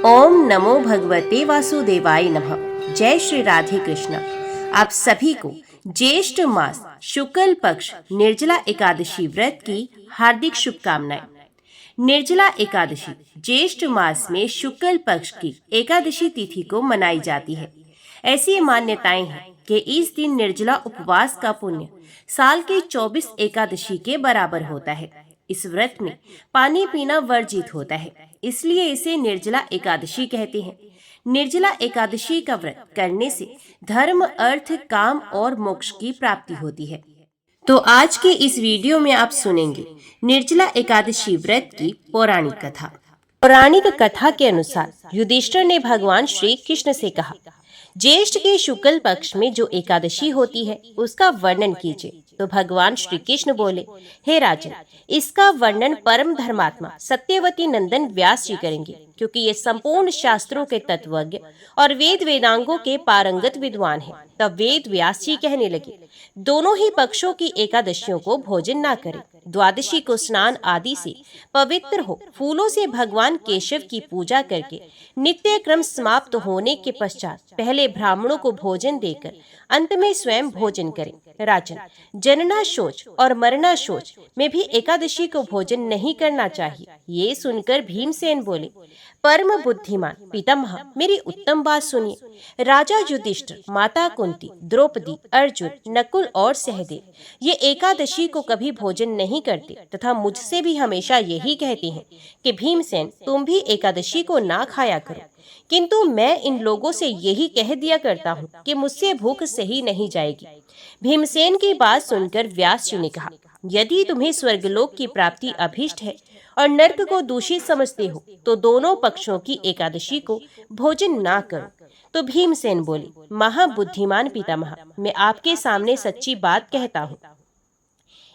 ओम नमो भगवते वासुदेवाय नमः। जय श्री राधे कृष्ण। आप सभी को ज्येष्ठ मास शुक्ल पक्ष निर्जला एकादशी व्रत की हार्दिक शुभकामनाएं। निर्जला एकादशी ज्येष्ठ मास में शुक्ल पक्ष की एकादशी तिथि को मनाई जाती है। ऐसी मान्यताएं हैं कि इस दिन निर्जला उपवास का पुण्य साल के 24 एकादशी के बराबर होता है। इस व्रत में पानी पीना वर्जित होता है, इसलिए इसे निर्जला एकादशी कहते हैं। निर्जला एकादशी का व्रत करने से धर्म, अर्थ, काम और मोक्ष की प्राप्ति होती है। तो आज के इस वीडियो में आप सुनेंगे निर्जला एकादशी व्रत की पौराणिक कथा। पौराणिक कथा के अनुसार युधिष्ठिर ने भगवान श्री कृष्ण से कहा, ज्येष्ठ के शुक्ल पक्ष में जो एकादशी होती है उसका वर्णन कीजिए। तो भगवान श्री कृष्ण बोले, हे राजन, इसका वर्णन परम धर्मात्मा सत्यवती नंदन व्यास जी करेंगे, क्योंकि ये संपूर्ण शास्त्रों के तत्वज्ञ और वेद वेदांगों के पारंगत विद्वान हैं। तब वेद व्यास जी कहने लगे, दोनों ही पक्षों की एकादशियों को भोजन ना करें। द्वादशी को स्नान आदि से पवित्र हो फूलों से भगवान केशव की पूजा करके नित्य क्रम समाप्त होने के पश्चात पहले ब्राह्मणों को भोजन देकर अंत में स्वयं भोजन करें। राजन, जनना शोच और मरना शोच में भी एकादशी को भोजन नहीं करना चाहिए। ये सुनकर भीमसेन बोले, परम बुद्धिमान पितामह, मेरी उत्तम बात सुनिए। राजा युधिष्ठिर, माता कुंती, द्रौपदी, अर्जुन, नकुल और सहदेव ये एकादशी को कभी भोजन नहीं करते तथा मुझसे भी हमेशा यही कहते हैं कि भीमसेन, तुम भी एकादशी को ना खाया करो। किंतु मैं इन लोगों से यही कह दिया करता हूँ कि मुझसे भूख सही नहीं जाएगी। भीमसेन की बात सुनकर व्यास जी ने कहा, यदि तुम्हें स्वर्गलोक की प्राप्ति अभीष्ट है और नर्क को दूषित समझते हो तो दोनों पक्षों की एकादशी को भोजन ना करो। तो भीमसेन बोले, महाबुद्धिमान पितामह, मैं आपके सामने सच्ची बात कहता हूँ।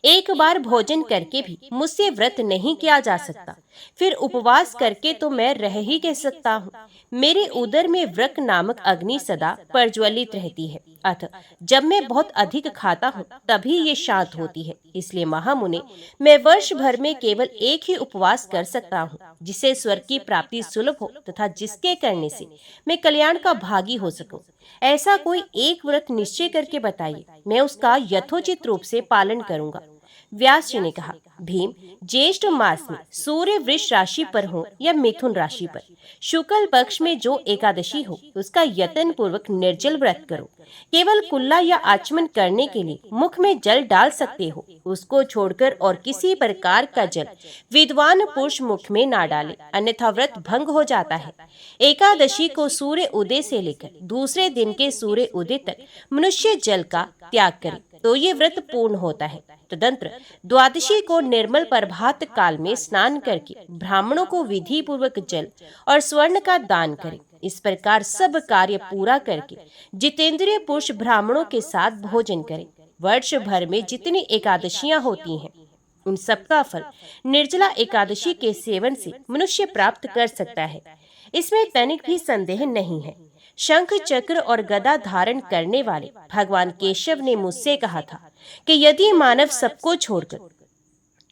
एक बार भोजन करके भी मुझसे व्रत नहीं किया जा सकता, फिर उपवास करके तो मैं रह ही कह सकता हूँ। मेरे उदर में व्रक नामक अग्नि सदा प्रज्वलित रहती है, अतः जब मैं बहुत अधिक खाता हूँ तभी ये शांत होती है। इसलिए महामुने, मैं वर्ष भर में केवल एक ही उपवास कर सकता हूँ, जिससे स्वर्ग की प्राप्ति सुलभ हो तथा जिसके करने से मैं कल्याण का भागी हो सकूं। ऐसा कोई एक व्रत निश्चय करके बताइए, मैं उसका यथोचित रूप से पालन करूंगा। व्यास जी ने कहा, भीम, ज्येष्ठ मास में सूर्य वृष राशि पर हो या मिथुन राशि पर शुक्ल पक्ष में जो एकादशी हो उसका यत्न पूर्वक निर्जल व्रत करो। केवल कुल्ला या आचमन करने के लिए मुख में जल डाल सकते हो, उसको छोड़कर और किसी प्रकार का जल विद्वान पुरुष मुख में ना डाले, अन्यथा व्रत भंग हो जाता है। एकादशी को सूर्य उदय से लेकर दूसरे दिन के सूर्य उदय तक मनुष्य जल का त्याग करे तो ये व्रत पूर्ण होता है। तदंतर द्वादशी को निर्मल प्रभात काल में स्नान करके ब्राह्मणों को विधि पूर्वक जल और स्वर्ण का दान करें। इस प्रकार सब कार्य पूरा करके जितेंद्रिय पुरुष ब्राह्मणों के साथ भोजन करें। वर्ष भर में जितनी एकादशियां होती हैं उन सबका फल निर्जला एकादशी के सेवन से मनुष्य प्राप्त कर सकता है, इसमें तनिक भी संदेह नहीं है। शंख, चक्र और गदा धारण करने वाले भगवान केशव ने मुझसे कहा था कि यदि मानव सबको छोड़कर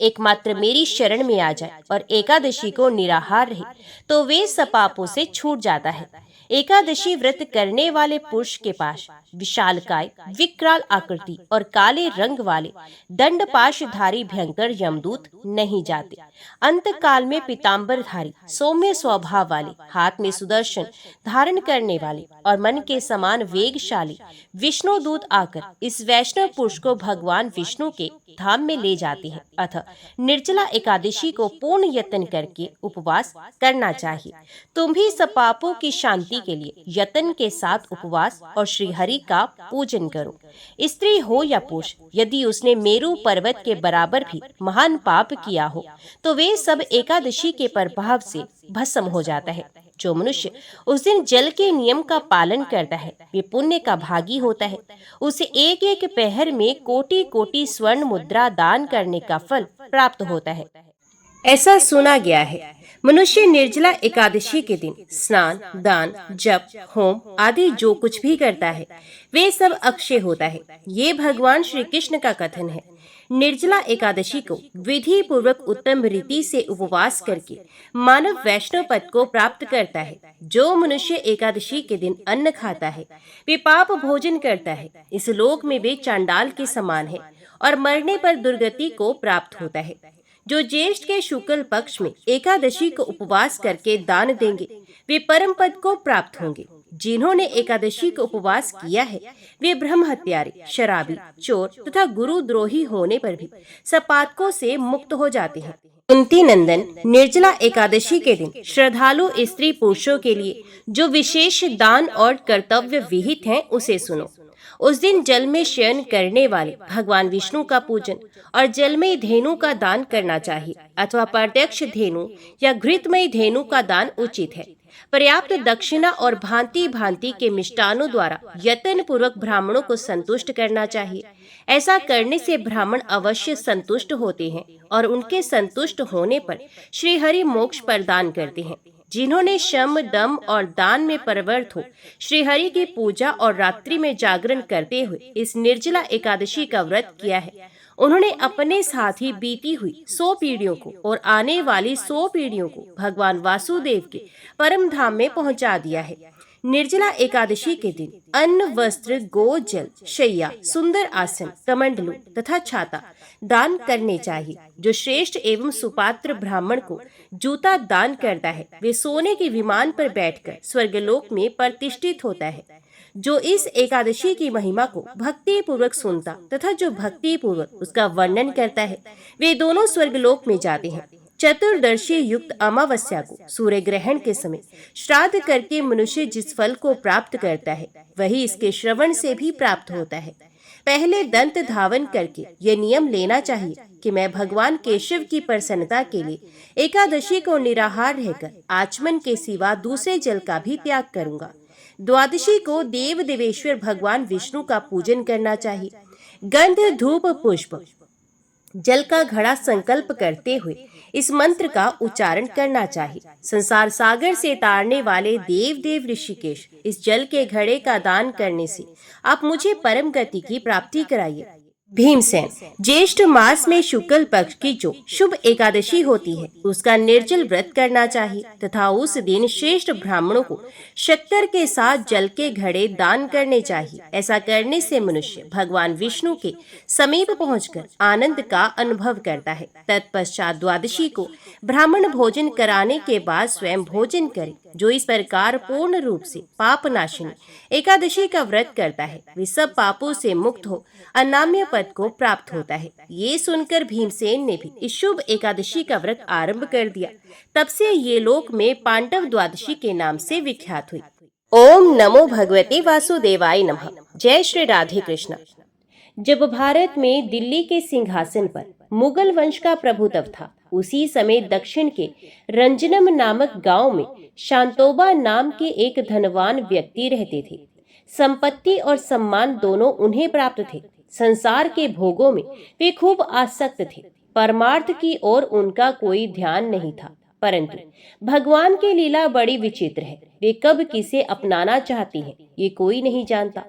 एकमात्र मेरी शरण में आ जाए और एकादशी को निराहार रहे तो वे सब पापों से छूट जाता है। एकादशी व्रत करने वाले पुरुष के पास विशालकाय, विकराल आकृति और काले रंग वाले दंडपाशधारी भयंकर यमदूत नहीं जाते। अंत काल में पीतांबरधारी, सौम्य स्वभाव वाले, हाथ में सुदर्शन धारण करने वाले और मन के समान वेगशाली विष्णु दूत आकर इस वैष्णव पुरुष को भगवान विष्णु के धाम में ले जाते हैं। अतः निर्जला एकादशी को पूर्ण यत्न करके उपवास करना चाहिए। तुम भी सब पापों की शांति के लिए यत्न के साथ उपवास और श्री हरि का पूजन करो। स्त्री हो या पुरुष, यदि उसने मेरू पर्वत के बराबर भी महान पाप किया हो तो वे सब एकादशी के प्रभाव से भस्म हो जाता है। जो मनुष्य उस दिन जल के नियम का पालन करता है वे पुण्य का भागी होता है। उसे एक एक पहर में कोटि कोटि स्वर्ण मुद्रा दान करने का फल प्राप्त होता है। ऐसा सुना गया है, मनुष्य निर्जला एकादशी के दिन स्नान, दान, जप, होम आदि जो कुछ भी करता है वे सब अक्षय होता है। ये भगवान श्री कृष्ण का कथन है। निर्जला एकादशी को विधि पूर्वक उत्तम रीति से उपवास करके मानव वैष्णव पद को प्राप्त करता है। जो मनुष्य एकादशी के दिन अन्न खाता है वे पाप भोजन करता है, इस लोक में वे चांडाल के समान है और मरने पर दुर्गति को प्राप्त होता है। जो ज्येष्ठ के शुक्ल पक्ष में एकादशी को उपवास करके दान देंगे वे परम पद को प्राप्त होंगे। जिन्होंने एकादशी को उपवास किया है वे ब्रह्म हत्यारे, शराबी, चोर तथा गुरुद्रोही होने पर भी सपातकों से मुक्त हो जाते हैं। कुंती नंदन, निर्जला एकादशी के दिन श्रद्धालु स्त्री पुरुषों के लिए जो विशेष दान और कर्तव्य विहित हैं उसे सुनो। उस दिन जल में शयन करने वाले भगवान विष्णु का पूजन और जलमयी धेनु का दान करना चाहिए अथवा प्रत्यक्ष धेनु या घृतमयी धेनु का दान उचित है। पर्याप्त दक्षिणा और भांति भांति के मिष्टानों द्वारा यत्न पूर्वक ब्राह्मणों को संतुष्ट करना चाहिए। ऐसा करने से ब्राह्मण अवश्य संतुष्ट होते हैं और उनके संतुष्ट होने पर श्री हरि मोक्ष प्रदान करते हैं। जिन्होंने शम, दम और दान में परवर्त हो श्री हरि की पूजा और रात्रि में जागरण करते हुए इस निर्जला एकादशी का व्रत किया है, उन्होंने अपने साथ ही बीती हुई 100 पीढ़ियों को और आने वाली 100 पीढ़ियों को भगवान वासुदेव के परम धाम में पहुंचा दिया है। निर्जला एकादशी के दिन अन्न, वस्त्र, गो जल, शैया, सुंदर आसन, कमंडलू तथा छाता दान करने चाहिए। जो श्रेष्ठ एवं सुपात्र ब्राह्मण को जूता दान करता है वे सोने के विमान पर बैठकर स्वर्गलोक में प्रतिष्ठित होता है। जो इस एकादशी की महिमा को भक्ति पूर्वक सुनता तथा जो भक्ति पूर्वक उसका वर्णन करता है वे दोनों स्वर्गलोक में जाते हैं। चतुर्दशी युक्त अमावस्या को सूर्य ग्रहण के समय श्राद्ध करके मनुष्य जिस फल को प्राप्त करता है वही इसके श्रवण से भी प्राप्त होता है। पहले दंत धावन करके ये नियम लेना चाहिए कि मैं भगवान केशव की प्रसन्नता के लिए एकादशी को निराहार रहकर आचमन के सिवा दूसरे जल का भी त्याग करूंगा। द्वादशी को देव देवेश्वर भगवान विष्णु का पूजन करना चाहिए। गंध, धूप, पुष्प, जल का घड़ा संकल्प करते हुए इस मंत्र का उच्चारण करना चाहिए। संसार सागर से तारने वाले देव देव ऋषिकेश, इस जल के घड़े का दान करने से आप मुझे परम गति की प्राप्ति कराइए। भीमसेन, ज्येष्ठ मास में शुक्ल पक्ष की जो शुभ एकादशी होती है उसका निर्जल व्रत करना चाहिए तथा उस दिन श्रेष्ठ ब्राह्मणों को शक्कर के साथ जल के घड़े दान करने चाहिए। ऐसा करने से मनुष्य भगवान विष्णु के समीप पहुंचकर आनंद का अनुभव करता है। तत्पश्चात द्वादशी को ब्राह्मण भोजन कराने के बाद स्वयं भोजन करे। जो इस प्रकार पूर्ण रूप से पाप नाशिनी एकादशी का व्रत करता है वे सब पापों से मुक्त हो अनाम्य पद को प्राप्त होता है। ये सुनकर भीमसेन ने भी इस शुभ एकादशी का व्रत आरंभ कर दिया। तब से ये लोक में पांडव द्वादशी के नाम से विख्यात हुई। ओम नमो भगवते वासुदेवाय नमः। जय श्री राधे कृष्ण। जब भारत में दिल्ली के सिंहासन पर मुगल वंश का प्रभुत्व था उसी समय दक्षिण के रंजनम नामक गांव में शांतोबा नाम के एक धनवान व्यक्ति रहते थे। संपत्ति और सम्मान दोनों उन्हें प्राप्त थे। संसार के भोगों में वे खूब आसक्त थे। परमार्थ की ओर उनका कोई ध्यान नहीं था। परंतु भगवान की लीला बड़ी विचित्र है। वे कब किसे अपनाना चाहती हैं ये कोई नहीं जानता।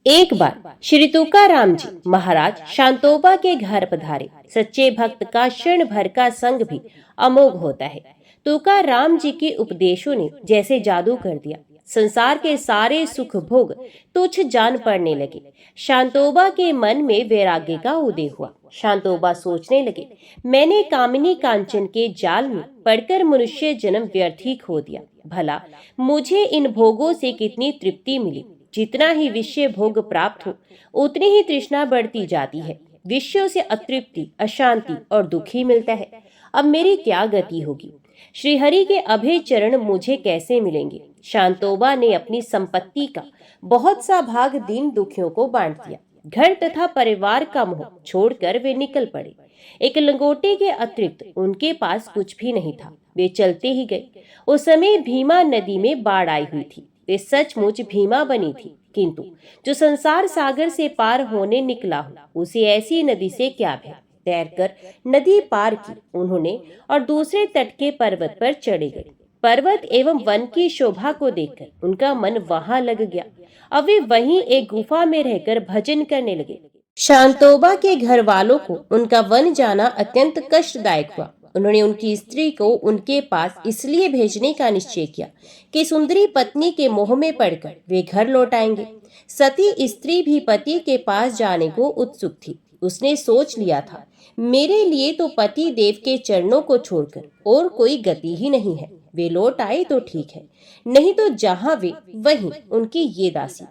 एक बार श्री तुकाराम जी महाराज शांतोबा के घर पधारे। सच्चे भक्त का क्षण भर का संग भी अमोघ होता है। तुकाराम जी के उपदेशों ने जैसे जादू कर दिया। संसार के सारे सुख भोग तुच्छ जान पड़ने लगे। शांतोबा के मन में वैराग्य का उदय हुआ। शांतोबा सोचने लगे, मैंने कामिनी कांचन के जाल में पड़कर मनुष्य जन्म व्यर्थ ही खो दिया। भला मुझे इन भोगों से कितनी तृप्ति मिली। जितना ही विषय भोग प्राप्त हो उतनी ही तृष्णा बढ़ती जाती है। विषयों से अतृप्ति, अशांति और दुख ही मिलता है। अब मेरी क्या गति होगी? श्रीहरि के अभय चरण मुझे कैसे मिलेंगे? शांतोबा ने अपनी संपत्ति का बहुत सा भाग दीन दुखियों को बांट दिया। घर तथा परिवार का मोह छोड़कर वे निकल पड़े। एक लंगोटे के अतिरिक्त उनके पास कुछ भी नहीं था। वे चलते ही गए। उस समय भीमा नदी में बाढ़ आई हुई थी। वे सचमुच भीमा बनी थी, किंतु जो संसार सागर से पार होने निकला हो उसे ऐसी नदी से क्या भय। तैरकर नदी पार की उन्होंने और दूसरे तट के पर्वत पर चढ़े गए। पर्वत एवं वन की शोभा को देखकर उनका मन वहां लग गया। अब वे वहीं एक गुफा में रहकर भजन करने लगे। शांतोबा के घर वालों को उनका वन जाना अत्यंत कष्टदायक हुआ। उन्होंने उनकी स्त्री को उनके पास इसलिए भेजने का निश्चय किया कि सुंदरी पत्नी के मोह में पड़कर वे घर लौट आएंगे। सती स्त्री भी पति के पास जाने को उत्सुक थी। उसने सोच लिया था, मेरे लिए तो पति देव के चरणों को छोड़कर और कोई गति ही नहीं है। वे लौट आए तो ठीक है, नहीं तो जहां वे वहीं उनकी ये दासी।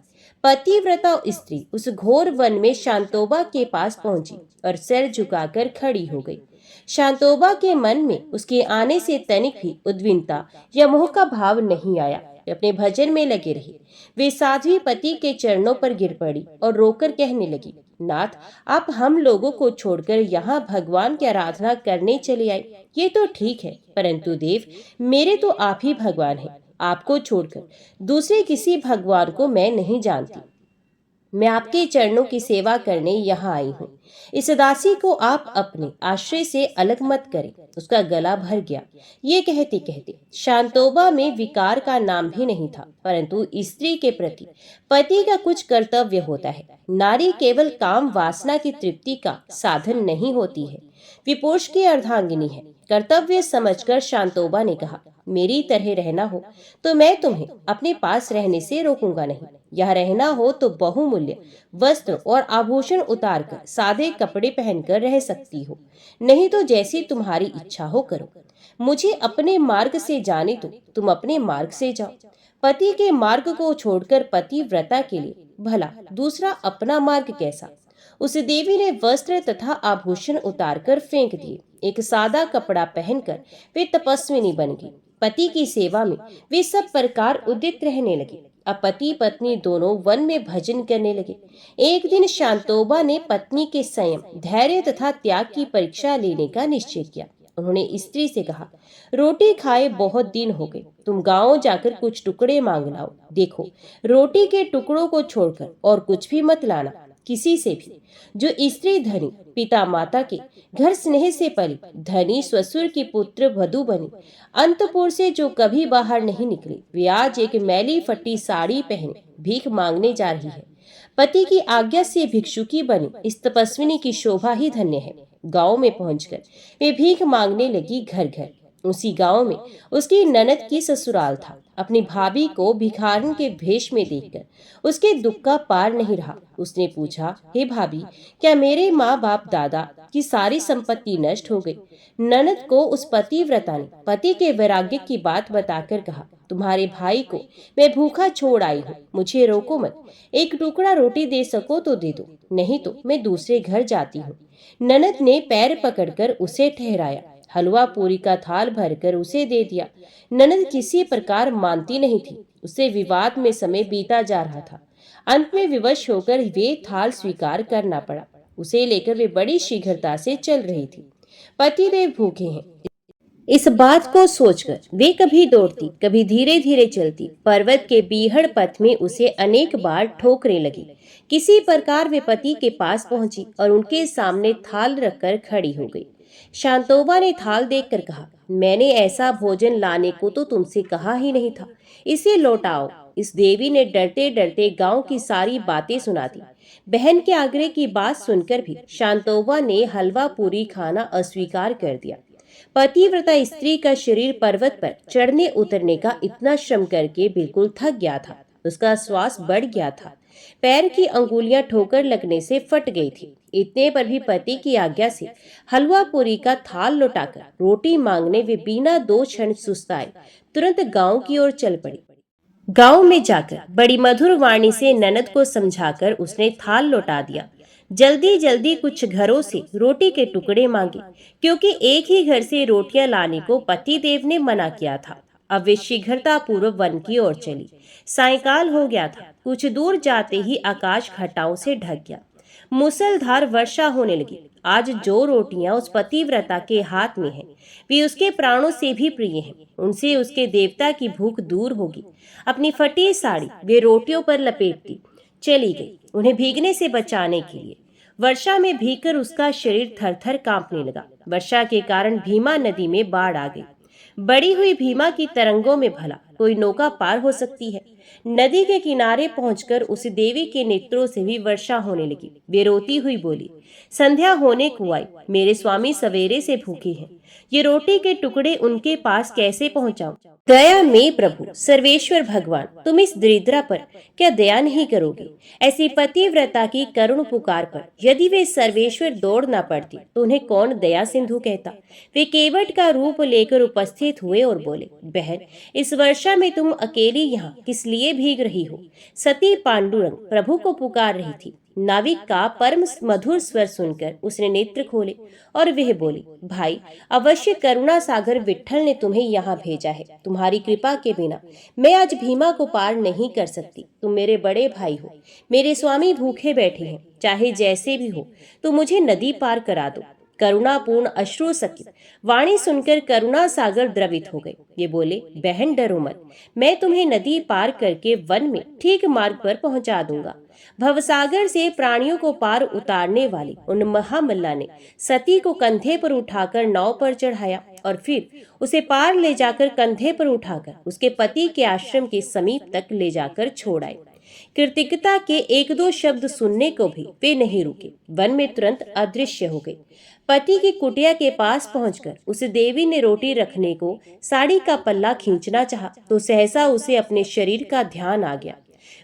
पतिव्रता स्त्री उस घोर वन में शांतोबा के पास पहुंची और सिर झुकाकर खड़ी हो गई। शांतोबा के मन में उसके आने से तनिक भी उद्विग्नता या मोह का भाव नहीं आया। वे अपने भजन में लगे रहे। वे साध्वी पति के चरणों पर गिर पड़ी और रोकर कहने लगी, नाथ, आप हम लोगों को छोड़कर यहाँ भगवान की आराधना करने चले आए, ये तो ठीक है, परंतु देव, मेरे तो आप ही भगवान हैं। आपको छोड़कर दूसरे किसी भगवान को मैं नहीं जानती। मैं आपके चरणों की सेवा करने यहाँ आई हूँ। इस दासी को आप अपने आश्रय से अलग मत करें। उसका गला भर गया। ये कहते कहते शांतोबा में विकार का नाम भी नहीं था, परंतु स्त्री के प्रति पति का कुछ कर्तव्य होता है। नारी केवल काम वासना की तृप्ति का साधन नहीं होती है, वे पुरुष की अर्धांगिनी है। कर्तव्य समझकर शांतोबा ने कहा, मेरी तरह रहना हो तो मैं तुम्हें अपने पास रहने से रोकूंगा नहीं। यह रहना हो तो बहुमूल्य वस्त्र और आभूषण उतारकर सादे कपड़े पहनकर रह सकती हो, नहीं तो जैसी तुम्हारी इच्छा हो करो। मुझे अपने मार्ग से जाने दो, तुम अपने मार्ग से जाओ। पति के मार्ग को छोड़कर पतिव्रता के लिए भला दूसरा अपना मार्ग कैसा। उस देवी ने वस्त्र तथा आभूषण उतारकर फेंक दिए। एक सादा कपड़ा पहनकर वे तपस्विनी बन गई। पति की सेवा में वे सब प्रकार उदित रहने लगे। अब पति पत्नी दोनों वन में भजन करने लगे। एक दिन शांतोबा ने पत्नी के संयम, धैर्य तथा त्याग की परीक्षा लेने का निश्चय किया। उन्होंने स्त्री से कहा, रोटी खाए बहुत दिन हो गए, तुम गांव जाकर कुछ टुकड़े मांग लाओ। देखो, रोटी के टुकड़ों को छोड़कर और कुछ भी मत लाना, किसी से भी। जो स्त्री धनी पिता माता के घर स्नेह से पली, धनी ससुर की पुत्र वधू बनी, अंतपुर से जो कभी बाहर नहीं निकली, वे आज एक मैली फटी साड़ी पहने भीख मांगने जा रही है। पति की आज्ञा से भिक्षुकी बनी इस तपस्विनी की शोभा ही धन्य है। गांव में पहुंचकर वे भीख मांगने लगी घर घर। उसी गांव में उसकी ननद की ससुराल था। अपनी भाभी को भिखारन के भेष में देखकर उसके दुख का पार नहीं रहा। उसने पूछा, हे भाभी, क्या मेरे माँ बाप दादा की सारी संपत्ति नष्ट हो गई? ननद को उस पतिव्रता ने पति के वैराग्य की बात बताकर कहा, तुम्हारे भाई को मैं भूखा छोड़ आई हूँ, मुझे रोको मत। एक टुकड़ा रोटी दे सको तो दे दो, नहीं तो मैं दूसरे घर जाती हूँ। ननद ने पैर पकड़कर उसे ठहराया, हलवा पूरी का थाल भरकर उसे दे दिया। ननद किसी प्रकार मानती नहीं थी। उससे विवाद में समय बीता जा रहा था। अंत में विवश होकर वे थाल स्वीकार करना पड़ा। उसे लेकर वे बड़ी शीघ्रता से चल रही थी। पतिदेव भूखे हैं, इस बात को सोचकर वे कभी दौड़ती, कभी धीरे धीरे चलती। पर्वत के बीहड़ पथ में उसे अनेक बार ठोकरें लगी। किसी प्रकार वे पति के पास पहुंची और उनके सामने थाल रखकर खड़ी हो गई। शांतोबा ने थाल देखकर कहा, मैंने ऐसा भोजन लाने को तो तुमसे कहा ही नहीं था, इसे लौटाओ। इस देवी ने डरते डरते गांव की सारी बातें सुना दी। बहन के आग्रह की बात सुनकर भी शांतोबा ने हलवा पूरी खाना अस्वीकार कर दिया। पतिव्रता स्त्री का शरीर पर्वत पर चढ़ने उतरने का इतना श्रम करके बिल्कुल थक गया था। उसका श्वास बढ़ गया था। पैर की अंगुलियां ठोकर लगने से फट गई थी। इतने पर भी पति की आज्ञा से हलवा पूरी का थाल लौटाकर रोटी मांगने वे बिना दो क्षण सुस्ताए तुरंत गांव की ओर चल पड़ी। गांव में जाकर बड़ी मधुर वाणी से ननद को समझाकर उसने थाल लौटा दिया। जल्दी जल्दी कुछ घरों से रोटी के टुकड़े मांगे, क्योंकि एक ही घर से रोटियां लाने को पतिदेव ने मना किया था। अब वे शीघ्रता पूर्वक वन की ओर चली। सायंकाल हो गया था। कुछ दूर जाते ही आकाश घटाओं से ढक गया। मूसलधार वर्षा होने लगी। आज जो रोटियां उस पतिव्रता के हाथ में हैं, वे उसके प्राणों से भी प्रिय हैं। उनसे उसके देवता की भूख दूर होगी। अपनी फटी साड़ी वे रोटियों पर लपेटती चली गई, उन्हें भीगने से बचाने के लिए। वर्षा में भीगकर उसका शरीर थरथर कांपने लगा। वर्षा के कारण भीमा नदी में बाढ़ आ गई। बड़ी हुई भीमा की तरंगों में भला कोई नौका पार हो सकती है? नदी के किनारे पहुंचकर उस देवी के नेत्रों से भी वर्षा होने लगी। वे रोती हुई बोली, संध्या होने को आई, मेरे स्वामी सवेरे से भूखे हैं, ये रोटी के टुकड़े उनके पास कैसे पहुंचाऊं? दया में प्रभु सर्वेश्वर भगवान, तुम इस दरिद्रा पर क्या दया नहीं करोगे? ऐसी पतिव्रता की करुण पुकार पर यदि वे सर्वेश्वर दौड़ ना पड़ती तो उन्हें कौन दया सिंधु कहता? वे केवट का रूप लेकर उपस्थित हुए और बोले, बहन, इस वर्षा में तुम अकेली यहाँ किस लिए भीग रही हो? सती पांडुरंग प्रभु को पुकार रही थी। नाविक का परम मधुर स्वर सुनकर उसने नेत्र खोले और वह बोली, भाई, अवश्य करुणा सागर विट्ठल ने तुम्हें यहाँ भेजा है। तुम्हारी कृपा के बिना मैं आज भीमा को पार नहीं कर सकती। तुम मेरे बड़े भाई हो, मेरे स्वामी भूखे बैठे हैं, चाहे जैसे भी हो तो मुझे नदी पार करा दो। करुणापूर्ण अश्रु सकित वाणी सुनकर करुणा सागर द्रवित हो गए। ये बोले, बहन डरो मत, मैं तुम्हें नदी पार करके वन में ठीक मार्ग पर पहुंचा दूंगा। भवसागर से प्राणियों को पार उतारने वाली उन महामल्ला ने सती को कंधे पर उठाकर नाव पर चढ़ाया और फिर उसे पार ले जाकर कंधे पर उठाकर उसके पति के आश्रम के समीप तक ले जाकर छोड़ आए। कृतिकता के एक दो शब्द सुनने को भी वे नहीं रुके, वन में तुरंत अदृश्य हो गए। पति की कुटिया के पास पहुंचकर उस देवी ने रोटी रखने को साड़ी का पल्ला खींचना चाहा तो सहसा उसे अपने शरीर का ध्यान आ गया।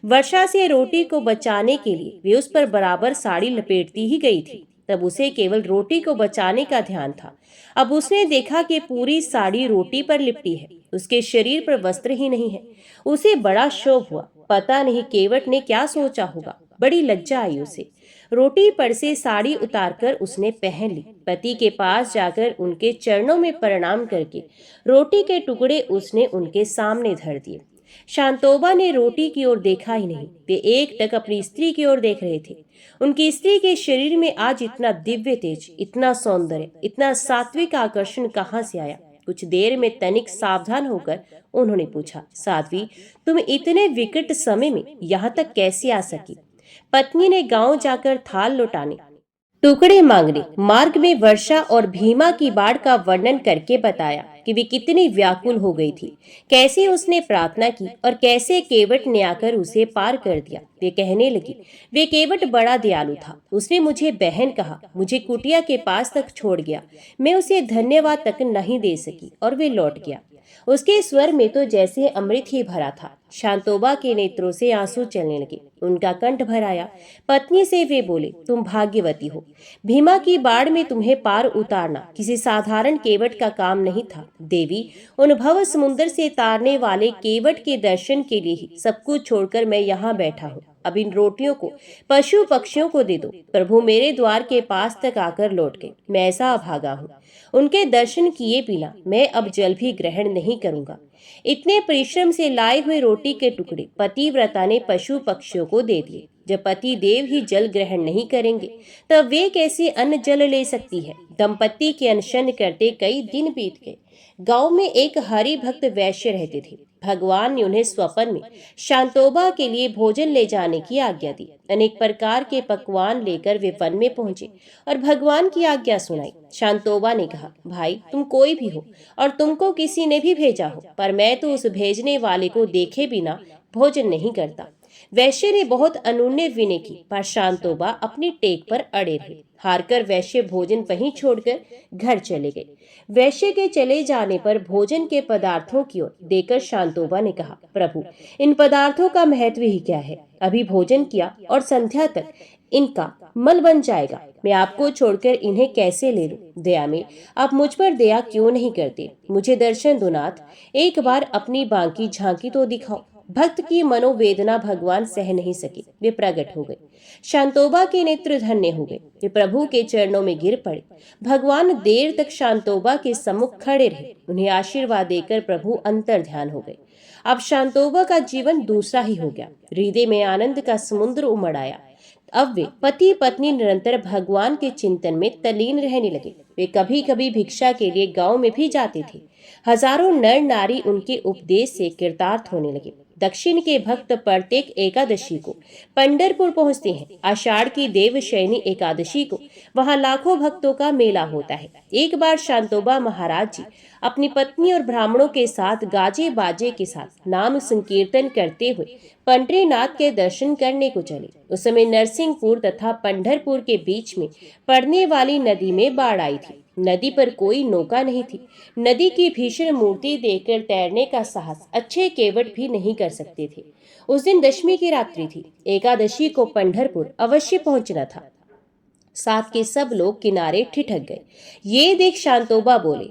वर्षा से रोटी को बचाने के लिए वे उस पर बराबर साड़ी लपेटती ही गई थी। तब उसे केवल रोटी को बचाने का ध्यान था। अब उसने देखा कि पूरी साड़ी रोटी पर लिपटी है, उसके शरीर पर वस्त्र ही नहीं है। उसे बड़ा क्षोभ हुआ। पता नहीं केवट ने क्या सोचा होगा। बड़ी लज्जा आई उसे। रोटी पर से साड़ी उतारकर उसने पहन ली। पति के पास जाकर उनके चरणों में प्रणाम करके रोटी के टुकड़े उसने उनके सामने धर दिए। शांतोबा ने रोटी की ओर देखा ही नहीं, वे एकटक अपनी स्त्री की ओर देख रहे थे। उनकी स्त्री के शरीर में आज इतना दिव्य तेज, इतना सौंदर्य, इतना सात्विक आकर्षण कहाँ से आया? कुछ देर में तनिक सावधान होकर उन्होंने पूछा, साध्वी, तुम इतने विकट समय में यहाँ तक कैसे आ सकी? पत्नी ने गांव जाकर थाल लौटाने, टुकड़े मांगने, मार्ग में वर्षा और भीमा की बाढ़ का वर्णन करके बताया कि वे कितनी व्याकुल हो गई थी, कैसे उसने प्रार्थना की और कैसे केवट ने आकर उसे पार कर दिया। वे कहने लगी, वे केवट बड़ा दयालु था, उसने मुझे बहन कहा, मुझे कुटिया के पास तक छोड़ गया, मैं उसे धन्यवाद तक नहीं दे सकी और वे लौट गया। उसके स्वर में तो जैसे अमृत ही भरा था। शांतोबा के नेत्रों से आंसू चलने लगे, उनका कंठ भर आया। पत्नी से वे बोले, तुम भाग्यवती हो, भीमा की बाढ़ में तुम्हें पार उतारना किसी साधारण केवट का काम नहीं था। देवी, उन भव समुद्र से तारने वाले केवट के दर्शन के लिए ही सब कुछ छोड़कर मैं यहाँ बैठा हूँ। अब इन रोटियों को पशु पक्षियों को दे दो। प्रभु मेरे द्वार के पास तक आकर लौट गए, मैं ऐसा अभागा हूँ। उनके दर्शन किए बिना मैं अब जल भी ग्रहण नहीं करूंगा। इतने परिश्रम से लाए हुए रोटी के टुकड़े पतिव्रता ने पशु पक्षियों को दे दिए। जब पति देव ही जल ग्रहण नहीं करेंगे तब वे कैसे अन्न जल ले सकती है? दंपति के अनशन करते कई दिन बीत गए। गांव में एक हरि भक्त वैश्य रहते थे। भगवान ने उन्हें स्वप्न में शांतोबा के लिए भोजन ले जाने की आज्ञा दी। अनेक प्रकार के पकवान लेकर वे वन में पहुंचे और भगवान की आज्ञा सुनाई। शांतोबा ने कहा, भाई, तुम कोई भी हो और तुमको किसी ने भी भेजा हो, पर मैं तो उस भेजने वाले को देखे बिना भोजन नहीं करता। वैश्य ने बहुत अनुनय विनय की, पर शांतोबा अपनी टेक पर अड़े रहे। हारकर वैश्य भोजन वहीं छोड़कर घर चले गए। वैश्य के चले जाने पर भोजन के पदार्थों की ओर देखकर शांतोबा ने कहा, प्रभु, इन पदार्थों का महत्व ही क्या है? अभी भोजन किया और संध्या तक इनका मल बन जाएगा। मैं आपको छोड़कर इन्हें कैसे ले लूं? दया में आप मुझ पर दया क्यों नहीं करते? मुझे दर्शन दो नाथ, एक बार अपनी बांकी झांकी तो दिखाओ। भक्त की मनोवेदना भगवान सह नहीं सके, वे प्रकट हो गए। शांतोबा के नेत्र धन्य हो गए, वे प्रभु के चरणों में गिर पड़े। भगवान देर तक शांतोबा के सम्मुख खड़े रहे। उन्हें आशीर्वाद देकर प्रभु अंतर ध्यान हो गए। अब शांतोबा का जीवन दूसरा ही हो गया। हृदय में आनंद का समुद्र उमड़ आया। अब वे पति पत्नी निरंतर भगवान के चिंतन में तल्लीन रहने लगे। वे कभी कभी भिक्षा के लिए गांव में भी जाते थे। हजारों नर नारी उनके उपदेश से कृतार्थ होने लगे। दक्षिण के भक्त प्रत्येक एकादशी को पंढरपुर पहुंचते हैं। आषाढ़ की देवशयनी एकादशी को वहां लाखों भक्तों का मेला होता है। एक बार शांतोबा महाराज जी अपनी पत्नी और ब्राह्मणों के साथ गाजे बाजे के साथ नाम संकीर्तन करते हुए पंढरीनाथ के दर्शन करने को चले। उस समय नरसिंहपुर तथा पंढरपुर के बीच में पड़ने वाली नदी में बाढ़ आई थी। नदी पर कोई नौका नहीं थी। नदी की भीषण मूर्ति देखकर तैरने का साहस अच्छे केवट भी नहीं कर सकते थे। उस दिन दशमी की रात्रि थी। एकादशी को पंढरपुर अवश्य पहुंचना था। साथ के सब लोग किनारे ठिठक गए। ये देख शांतोबा बोले,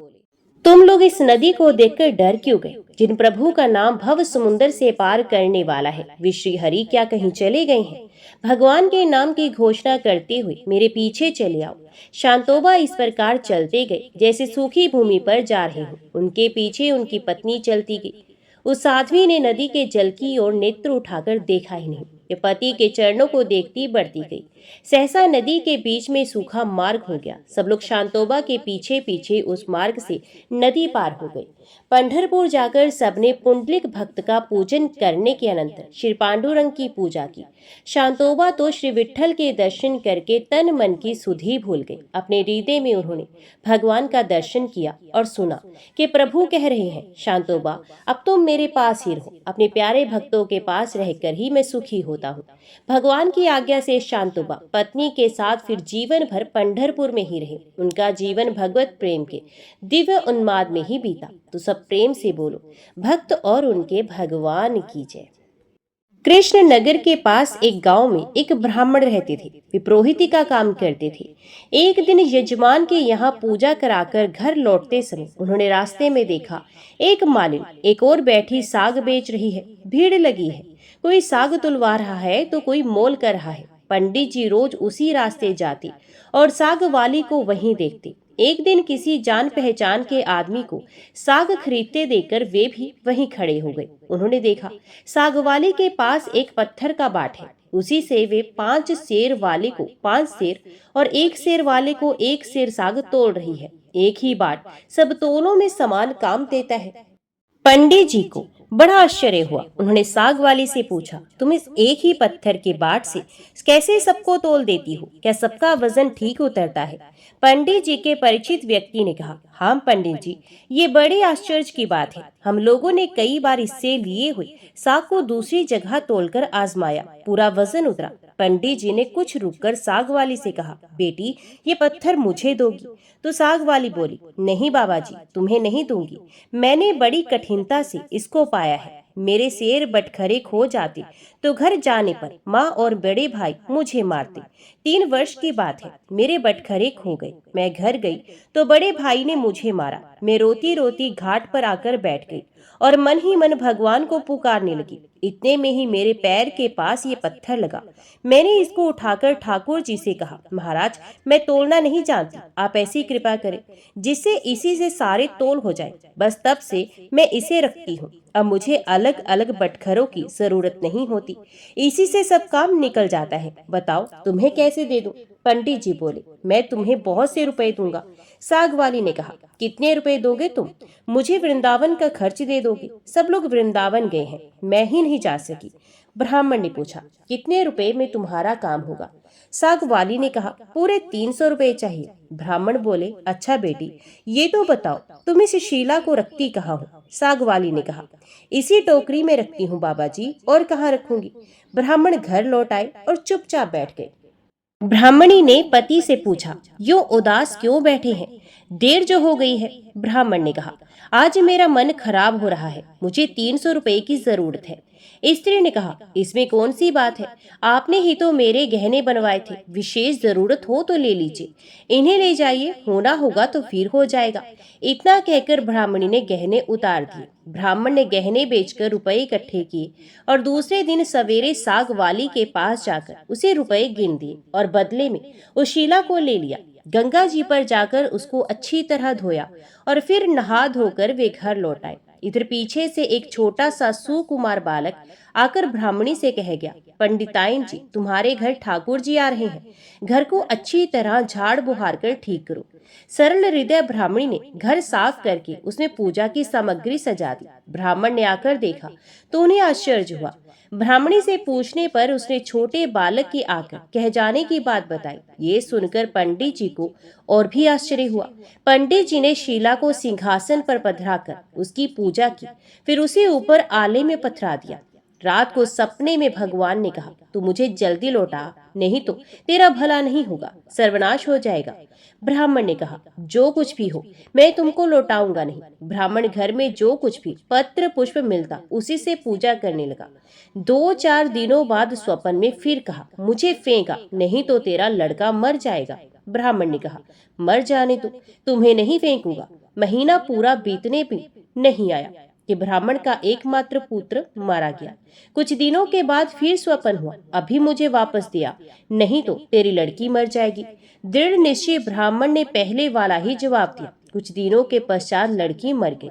तुम लोग इस नदी को देखकर डर क्यों गए? जिन प्रभु का नाम भव समुद्र से पार करने वाला है, वे श्री हरि क्या कहीं चले गए हैं? भगवान के नाम की घोषणा करते हुए मेरे पीछे चले आओ। शांतोबा इस प्रकार चलते गए जैसे सूखी भूमि पर जा रहे हो। उनके पीछे उनकी पत्नी चलती गई। उस साध्वी ने नदी के जल की ओर नेत्र उठाकर देखा ही नहीं। वे पति के चरणों को देखती बढ़ती गई। सहसा नदी के बीच में सूखा मार्ग हो गया। सब लोग शांतोबा के पीछे पीछे उस मार्ग से नदी पार हो गए। पंढरपुर जाकर सबने पुंडलिक भक्त का पूजन करने के अनंतर श्री पांडुरंग की पूजा की। शांतोबा तो श्री विठ्ठल के दर्शन करके तन मन की सुधि भूल गए। अपने हृदय में उन्होंने भगवान का दर्शन किया और सुना कि प्रभु कह रहे हैं, शांतोबा अब तुम मेरे पास ही रहो। अपने प्यारे भक्तों के पास रहकर ही मैं सुखी होता हूँ। भगवान की आज्ञा से शांतोबा पत्नी के साथ फिर जीवन भर पंढरपुर में ही रहे। उनका जीवन भगवत प्रेम के दिव्य उन्माद में ही बीता। तो सब प्रेम से बोलो, भक्त और उनके भगवान की जय। कृष्ण नगर के पास एक गांव में एक ब्राह्मण रहते थे। वे पुरोहिती का काम करते थे। एक दिन यजमान के यहाँ पूजा कराकर घर लौटते समय उन्होंने रास्ते में देखा एक मालिन एक और बैठी साग बेच रही है। भीड़ लगी है। कोई साग तुलवा रहा है तो कोई मोल कर रहा है। पंडित जी रोज उसी रास्ते जाते और साग वाली को वहीं देखते। एक दिन किसी जान पहचान के आदमी को साग खरीदते देखकर वे भी वहीं खड़े हो गए। उन्होंने देखा साग वाले के पास एक पत्थर का बाट है। उसी से वे 5 सेर वाले को 5 सेर और 1 सेर वाले को 1 सेर साग तोड़ रही है। एक ही बाट सब तोलों में समान काम देता है। पंडित जी को बड़ा आश्चर्य हुआ। उन्होंने साग वाली से पूछा, तुम इस एक ही पत्थर के बाट से कैसे सबको तोल देती हो? क्या सबका वजन ठीक उतरता है? पंडित जी के परिचित व्यक्ति ने कहा, हाँ पंडित जी, ये बड़े आश्चर्य की बात है। हम लोगों ने कई बार इससे लिए हुए साग को दूसरी जगह तोलकर आजमाया, पूरा वजन उतरा। पंडित जी ने कुछ रुककर साग वाली से कहा, बेटी ये पत्थर मुझे दोगी? तो साग वाली बोली, नहीं बाबा जी, तुम्हें नहीं दूंगी। मैंने बड़ी कठिनता से इसको पाया है। मेरे शेर बटखरे खो जाते तो घर जाने पर माँ और बड़े भाई मुझे मारते। 3 वर्ष की बात है, मेरे बटखरे खो गए। मैं घर गई तो बड़े भाई ने मुझे मारा। मैं रोती रोती घाट पर आकर बैठ गई और मन ही मन भगवान को पुकारने लगी। इतने में ही मेरे पैर के पास ये पत्थर लगा। मैंने इसको उठाकर ठाकुर जी से कहा, महाराज मैं तोलना नहीं जानती, आप ऐसी कृपा करें जिससे इसी से सारे तोल हो जाए। बस तब से मैं इसे रखती हूँ। अब मुझे अलग अलग बटखरों की जरूरत नहीं होती, इसी से सब काम निकल जाता है। बताओ तुम्हें कैसे दे दूं? पंडित जी बोले, मैं तुम्हें बहुत से रुपए दूंगा। साग वाली ने कहा, कितने रुपए दोगे तुम? मुझे वृंदावन का खर्च दे दोगे? सब लोग वृंदावन गए हैं, मैं ही नहीं जा सकी। ब्राह्मण ने पूछा, कितने रुपए में तुम्हारा काम होगा? साग वाली ने कहा, पूरे 300 रुपए चाहिए। ब्राह्मण बोले, अच्छा बेटी ये तो बताओ तुम इस शीला को रखती कहाँ हो? साग वाली ने कहा, इसी टोकरी में रखती हूँ बाबा जी, और कहाँ रखूंगी? ब्राह्मण घर लौट आए और चुपचाप बैठ गए। ब्राह्मणी ने पति से पूछा, यो उदास क्यों बैठे हैं? देर जो हो गई है। ब्राह्मण ने कहा, आज मेरा मन खराब हो रहा है, मुझे 300 रुपए की जरूरत है। स्त्री ने कहा, इसमें कौन सी बात है, आपने ही तो मेरे गहने बनवाए थे, विशेष जरूरत हो तो ले लीजिए, इन्हें ले जाइए, होना होगा तो फिर हो जाएगा। इतना कहकर ब्राह्मणी ने गहने उतार दिए। ब्राह्मण ने गहने बेचकर रुपए इकट्ठे किए और दूसरे दिन सवेरे साग वाली के पास जाकर उसे रुपए गिन दिए और बदले में उस शीला को ले लिया। गंगा जी पर जाकर उसको अच्छी तरह धोया और फिर नहा धोकर वे घर लौट आए। इधर पीछे से एक छोटा सा सुकुमार बालक आकर ब्राह्मणी से कह गया, पंडिताइन जी तुम्हारे घर ठाकुर जी आ रहे हैं, घर को अच्छी तरह झाड़ बुहार कर ठीक करो। सरल हृदय ब्राह्मणी ने घर साफ करके उसमें पूजा की सामग्री सजा दी। ब्राह्मण ने आकर देखा तो उन्हें आश्चर्य हुआ। ब्राह्मणी से पूछने पर उसने छोटे बालक के आकर कह जाने की बात बताई। ये सुनकर पंडित जी को और भी आश्चर्य हुआ। पंडित जी ने शीला को सिंहासन पर पधराकर उसकी पूजा की, फिर उसे ऊपर आले में पथरा दिया। रात को सपने में भगवान ने कहा, तू मुझे जल्दी लौटा, नहीं तो तेरा भला नहीं होगा, सर्वनाश हो जाएगा। ब्राह्मण ने कहा, जो कुछ भी हो मैं तुमको लौटाऊंगा नहीं। ब्राह्मण घर में जो कुछ भी पत्र पुष्प मिलता उसी से पूजा करने लगा। 2-4 दिनों बाद स्वप्न में फिर कहा, मुझे फेंका, नहीं तो तेरा लड़का मर जाएगा। ब्राह्मण ने कहा, मर जाने दो, तुम्हें नहीं फेंकूंगा। महीना पूरा बीतने भी नहीं आया कि ब्राह्मण का एकमात्र पुत्र मारा गया। कुछ दिनों के बाद फिर स्वप्न हुआ, अभी मुझे वापस दिया, नहीं तो तेरी लड़की मर जाएगी। दृढ़ निश्चय ब्राह्मण ने पहले वाला ही जवाब दिया। कुछ दिनों के पश्चात लड़की मर गई।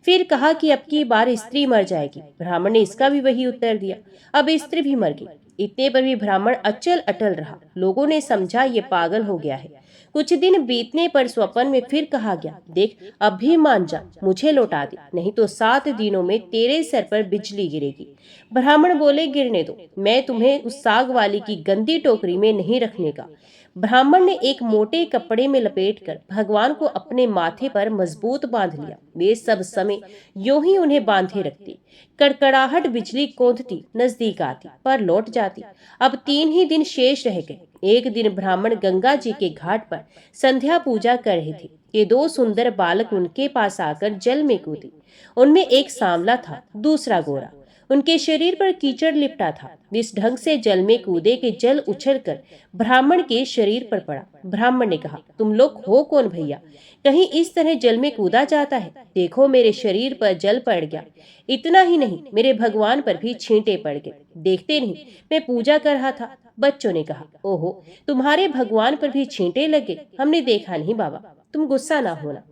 फिर कहा कि अब की बार स्त्री मर जाएगी। ब्राह्मण ने इसका भी वही उत्तर दिया। अब स्त्री भी मर गई। इतने पर भी ब्राह्मण अचल अटल रहा। लोगों ने समझा ये पागल हो गया है। कुछ दिन बीतने पर स्वप्न में फिर कहा गया, देख अब भी मान जा, मुझे लौटा दे, नहीं तो 7 दिनों में तेरे सर पर बिजली गिरेगी। ब्राह्मण बोले, गिरने दो, मैं तुम्हें उस साग वाली की गंदी टोकरी में नहीं रखने का। ब्राह्मण ने एक मोटे कपड़े में लपेटकर भगवान को अपने माथे पर मजबूत बांध लिया। वे सब समय यूं ही उन्हें बांधे रखते। कड़कड़ाहट बिजली कौंधती नजदीक आती पर लौट जाती। अब 3 ही दिन शेष रह गए। एक दिन ब्राह्मण गंगा जी के घाट पर संध्या पूजा कर रहे थे कि 2 सुंदर बालक उनके पास आकर जल में कूदे। उनमें एक सांवला था, दूसरा गोरा। उनके शरीर पर कीचड़ लिपटा था। इस ढंग से जल में कूदे कि जल उछलकर ब्राह्मण के शरीर पर पड़ा। ब्राह्मण ने कहा, तुम लोग हो कौन भैया? कहीं इस तरह जल में कूदा जाता है? देखो मेरे शरीर पर जल पड़ गया। इतना ही नहीं, मेरे भगवान पर भी छींटे पड़ गए। देखते नहीं, मैं पूजा कर रहा था। बच्चों ने कहा, ओहो, तुम्हारे भगवान पर भी छींटे लगे? हमने देखा नहीं बाबा, तुम गुस्सा ना होना।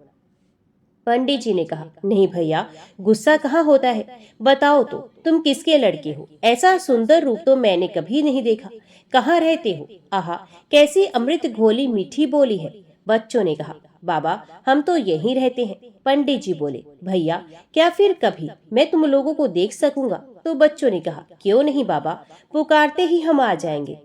पंडित जी ने कहा, नहीं भैया, गुस्सा कहाँ होता है, बताओ तो तुम किसके लड़के हो? ऐसा सुंदर रूप तो मैंने कभी नहीं देखा। कहाँ रहते हो? आहा, कैसी अमृत घोली मीठी बोली है। बच्चों ने कहा, बाबा हम तो यहीं रहते हैं। पंडित जी बोले, भैया क्या फिर कभी मैं तुम लोगों को देख सकूंगा? तो बच्चों ने कहा, क्यों नहीं बाबा, पुकारते ही हम आ जाएंगे।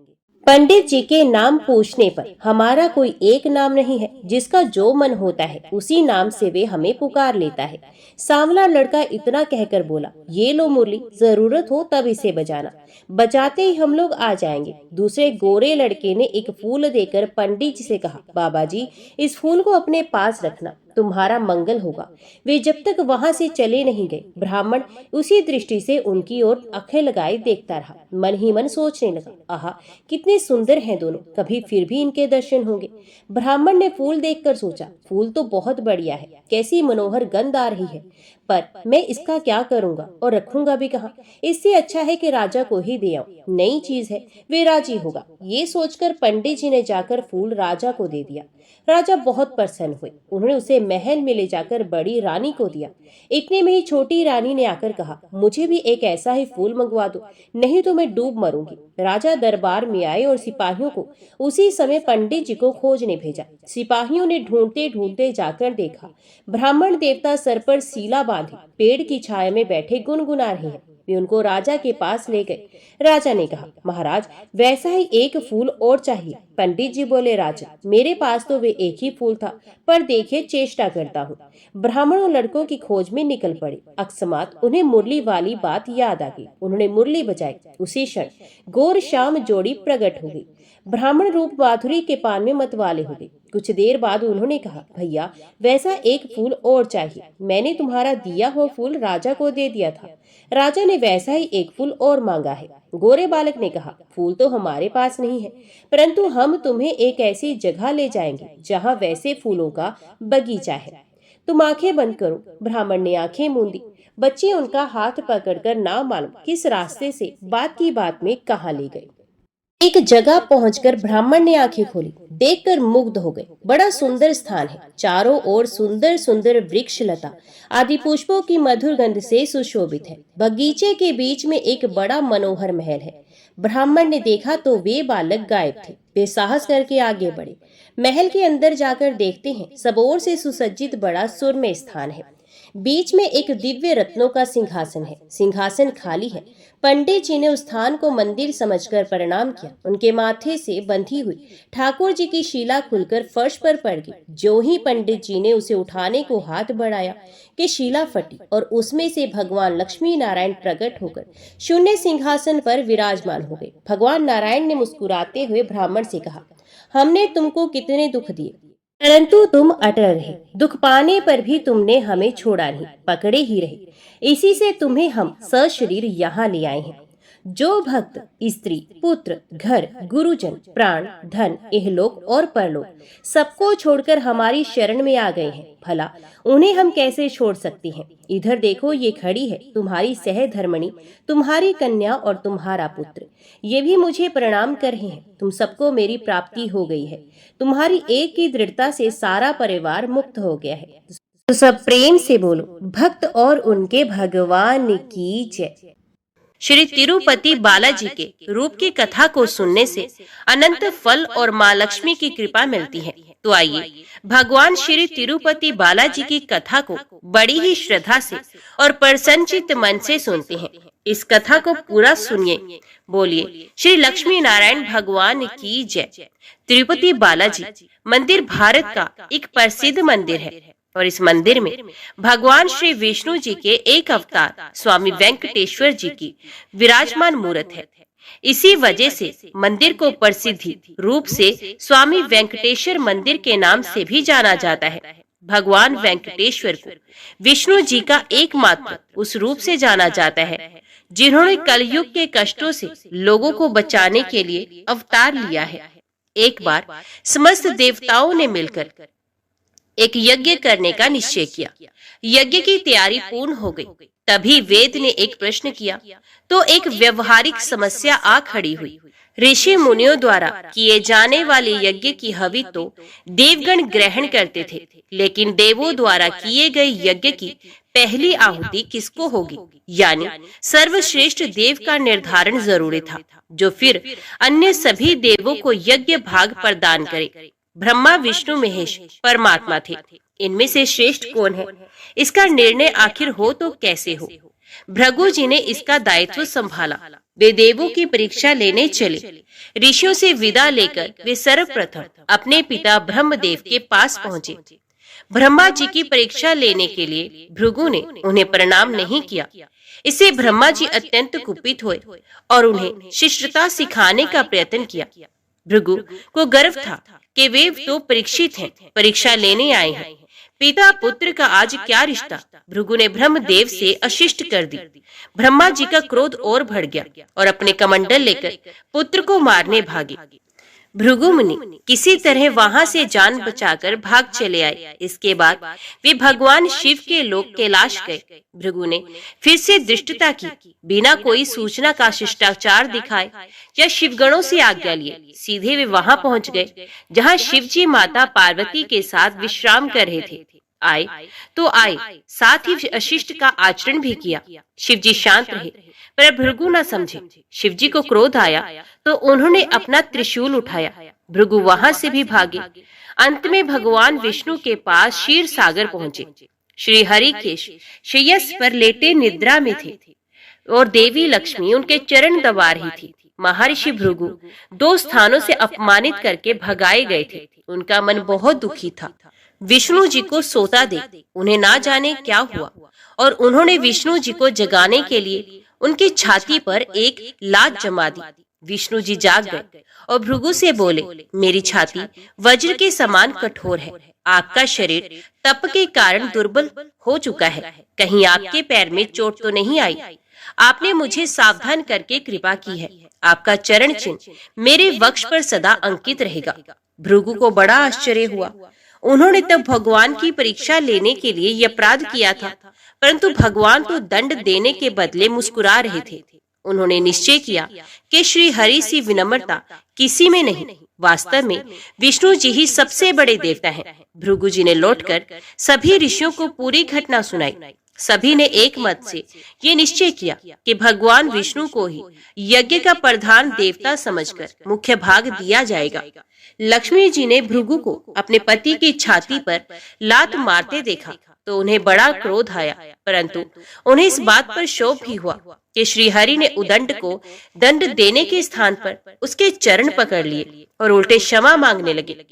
पंडित जी के नाम पूछने पर हमारा कोई एक नाम नहीं है, जिसका जो मन होता है उसी नाम से वे हमें पुकार लेता है। सांवला लड़का इतना कहकर बोला, ये लो मुरली, जरूरत हो तब इसे बजाना, बजाते ही हम लोग आ जाएंगे। दूसरे गोरे लड़के ने एक फूल देकर पंडित जी से कहा, बाबा जी इस फूल को अपने पास रखना, तुम्हारा मंगल होगा। वे जब तक वहां से चले नहीं गए, ब्राह्मण उसी दृष्टि से उनकी ओर आंखें लगाए देखता रहा। मन ही मन सोचने लगा, आहा कितने सुंदर हैं दोनों, कभी फिर भी इनके दर्शन होंगे। ब्राह्मण ने फूल देखकर सोचा, फूल तो बहुत बढ़िया है, कैसी मनोहर गंध आ रही है, पर मैं इसका क्या करूंगा और रखूंगा भी कहाँ? इससे अच्छा है कि राजा को ही दे आऊं, नई चीज है, वे राजी होगा। ये सोचकर पंडित जी ने जाकर फूल राजा को दे दिया। राजा बहुत प्रसन्न हुए। उन्होंने उसे महल में ले जाकर बड़ी रानी को दिया। इतने में ही छोटी रानी ने आकर कहा, मुझे भी एक ऐसा ही फूल मंगवा दो, नहीं तो मैं डूब मरूंगी। राजा दरबार में आए और सिपाहियों को उसी समय पंडित जी को खोजने भेजा। सिपाहियों ने ढूंढते ढूंढते जाकर देखा, ब्राह्मण देवता सर पर सीला बांधे पेड़ की छाया में बैठे गुनगुना रहे हैं। वे उनको राजा के पास ले गए। राजा ने कहा, महाराज वैसा ही एक फूल और चाहिए। पंडित जी बोले, राजा मेरे पास तो वे एक ही फूल था, पर देखिए चेष्टा करता हूँ। ब्राह्मणों लड़कों की खोज में निकल पड़े। अकस्मात उन्हें मुरली वाली बात याद आ गई। उन्होंने मुरली बजाई। उसी क्षण गौर श्याम जोड़ी प्रकट हो गई। ब्राह्मण रूप माधुरी के पान में मतवाले हो गए। कुछ देर बाद उन्होंने कहा, भैया वैसा एक फूल और चाहिए, मैंने तुम्हारा दिया हुआ फूल राजा को दे दिया था। राजा ने वैसा ही एक फूल और मांगा है। गोरे बालक ने कहा, फूल तो हमारे पास नहीं है, परंतु हम तुम्हें एक ऐसी जगह ले जाएंगे जहाँ वैसे फूलों का बगीचा है। तुम आंखें बंद करो। ब्राह्मण ने आंखें मूंदी। बच्चे उनका हाथ पकड़कर ना मालूम किस रास्ते से बात की बात में कहाँ ले गए। एक जगह पहुंचकर ब्राह्मण ने आंखें खोली, देखकर मुग्ध हो गए। बड़ा सुंदर स्थान है, चारों ओर सुंदर सुंदर वृक्ष लता आदि पुष्पों की मधुर गंध से सुशोभित है। बगीचे के बीच में एक बड़ा मनोहर महल है। ब्राह्मण ने देखा तो वे बालक गायब थे। वे साहस करके आगे बढ़े। महल के अंदर जाकर देखते हैं, सब ओर से सुसज्जित बड़ा सुरम्य स्थान है। बीच में एक दिव्य रत्नों का सिंहासन है। सिंहासन खाली है। पंडित जी ने उस स्थान को मंदिर समझकर प्रणाम किया। उनके माथे से बंधी हुई ठाकुर जी की शीला खुलकर फर्श पर पड़ गई। जो ही पंडित जी ने उसे उठाने को हाथ बढ़ाया कि शीला फटी और उसमें से भगवान लक्ष्मी नारायण प्रकट होकर शून्य सिंहासन पर विराजमान हो गए। भगवान नारायण ने मुस्कुराते हुए ब्राह्मण से कहा, हमने तुमको कितने दुख दिए, परंतु तुम अटल रहे। दुख पाने पर भी तुमने हमें छोड़ा नहीं, पकड़े ही रहे। इसी से तुम्हें हम सशरीर यहाँ ले आए हैं। जो भक्त स्त्री, पुत्र, घर, गुरुजन, प्राण, धन, इहलोक और परलोक सबको छोड़कर हमारी शरण में आ गए हैं, भला उन्हें हम कैसे छोड़ सकते हैं। इधर देखो, ये खड़ी है तुम्हारी सहधर्मणी, तुम्हारी कन्या और तुम्हारा पुत्र। ये भी मुझे प्रणाम कर रहे हैं। तुम सबको मेरी प्राप्ति हो गई है। तुम्हारी एक की दृढ़ता से सारा परिवार मुक्त हो गया है। तो सब प्रेम से बोलो, भक्त और उनके भगवान की जय। श्री तिरुपति बालाजी के रूप की कथा को सुनने से अनंत फल और माँ लक्ष्मी की कृपा मिलती है। तो आइए भगवान श्री तिरुपति बालाजी की कथा को बड़ी ही श्रद्धा से और प्रसन्नचित्त मन से सुनते हैं। इस कथा को पूरा सुनिए। बोलिए श्री लक्ष्मी नारायण भगवान की जय। तिरुपति बालाजी मंदिर भारत का एक प्रसिद्ध मंदिर है और इस मंदिर में भगवान श्री विष्णु जी के एक अवतार स्वामी वेंकटेश्वर जी की विराजमान मूर्त है। इसी वजह से मंदिर को प्रसिद्धि रूप से स्वामी वेंकटेश्वर मंदिर के नाम से भी जाना जाता है। भगवान वेंकटेश्वर को विष्णु जी का एकमात्र उस रूप से जाना जाता है जिन्होंने कलयुग के कष्टों से लोगों को बचाने के लिए अवतार लिया है। एक बार समस्त देवताओं ने मिलकर एक यज्ञ करने का निश्चय किया। यज्ञ की तैयारी पूर्ण हो गई। तभी वेद ने एक प्रश्न किया तो एक व्यवहारिक समस्या आ खड़ी हुई। ऋषि मुनियों द्वारा किए जाने वाले यज्ञ की हवि तो देवगण ग्रहण करते थे, लेकिन देवों द्वारा किए गए यज्ञ की पहली आहुति किसको होगी, यानी सर्वश्रेष्ठ देव का निर्धारण जरूरी था, जो फिर अन्य सभी देवों को यज्ञ भाग प्रदान करे। ब्रह्मा, विष्णु, महेश परमात्मा थे। इनमें से श्रेष्ठ कौन है, इसका निर्णय आखिर हो तो कैसे हो। भृगु जी ने इसका दायित्व संभाला। वे देवों की परीक्षा लेने चले। ऋषियों से विदा लेकर वे सर्वप्रथम अपने पिता ब्रह्मदेव के पास पहुंचे। ब्रह्मा जी की परीक्षा लेने के लिए भृगु ने उन्हें प्रणाम नहीं किया। इससे ब्रह्मा जी अत्यंत कुपित हुए और उन्हें शिष्टता सिखाने का प्रयत्न किया। भृगु को गर्व था कि वे तो परीक्षित हैं, परीक्षा लेने आए हैं। पिता पुत्र का आज क्या रिश्ता। भृगु ने ब्रह्मदेव से अशिष्ट कर दी। ब्रह्मा जी का क्रोध और बढ़ गया और अपने कमंडल लेकर पुत्र को मारने भागे। भृगु मुनि किसी तरह वहां से जान बचाकर भाग चले आए। इसके बाद वे भगवान शिव के लोक कैलाश गए। भृगु ने फिर से दृष्टता की, बिना कोई सूचना का शिष्टाचार दिखाए या शिवगणों से आज्ञा लिए सीधे वे वहां पहुंच गए जहां शिव जी माता पार्वती के साथ विश्राम कर रहे थे। आए तो आए, साथ ही अशिष्ट का आचरण भी किया। शिव जी शांत रहे, पर भृगु न समझे। शिव जी को क्रोध आया तो उन्होंने अपना त्रिशूल उठाया। भृगु वहां से भी भागे। अंत में भगवान विष्णु के पास क्षीर सागर पहुंचे। श्री हरिकेश शय्यस पर लेटे निद्रा में थे और देवी लक्ष्मी उनके चरण दबा रही थी। महर्षि भृगु 2 स्थानों से अपमानित करके भगाए गए थे। उनका मन बहुत दुखी था। विष्णु जी को सोता देख उन्हें ना जाने क्या हुआ और उन्होंने विष्णु जी को जगाने के लिए उनकी छाती पर एक लात जमा दी। विष्णु जी जाग गए और भृगु से बोले, मेरी छाती वज्र के समान कठोर है। आपका शरीर तप के कारण दुर्बल हो चुका है। कहीं आपके पैर में चोट तो नहीं आई। आपने मुझे सावधान करके कृपा की है। आपका चरण चिन्ह मेरे वक्ष पर सदा अंकित रहेगा। भृगु को बड़ा आश्चर्य हुआ। उन्होंने तब भगवान की परीक्षा लेने के लिए यह अपराध किया था, परंतु भगवान तो दंड देने के बदले मुस्कुरा रहे थे। उन्होंने निश्चय किया कि श्री हरि सी विनम्रता किसी में नहीं, वास्तव में विष्णु जी ही सबसे बड़े देवता हैं। भृगु जी ने लौटकर सभी ऋषियों को पूरी घटना सुनाई। सभी ने एक मत से ये निश्चय किया कि भगवान विष्णु को ही यज्ञ का प्रधान देवता समझकर मुख्य भाग दिया जाएगा। लक्ष्मी जी ने भृगु को अपने पति की छाती पर लात मारते देखा तो उन्हें बड़ा क्रोध आया, परंतु उन्हें इस बात पर शोभ भी हुआ कि श्री हरि ने उदंड को दंड देने के स्थान पर उसके चरण पकड़ लिए और उल्टे क्षमा मांगने लगे।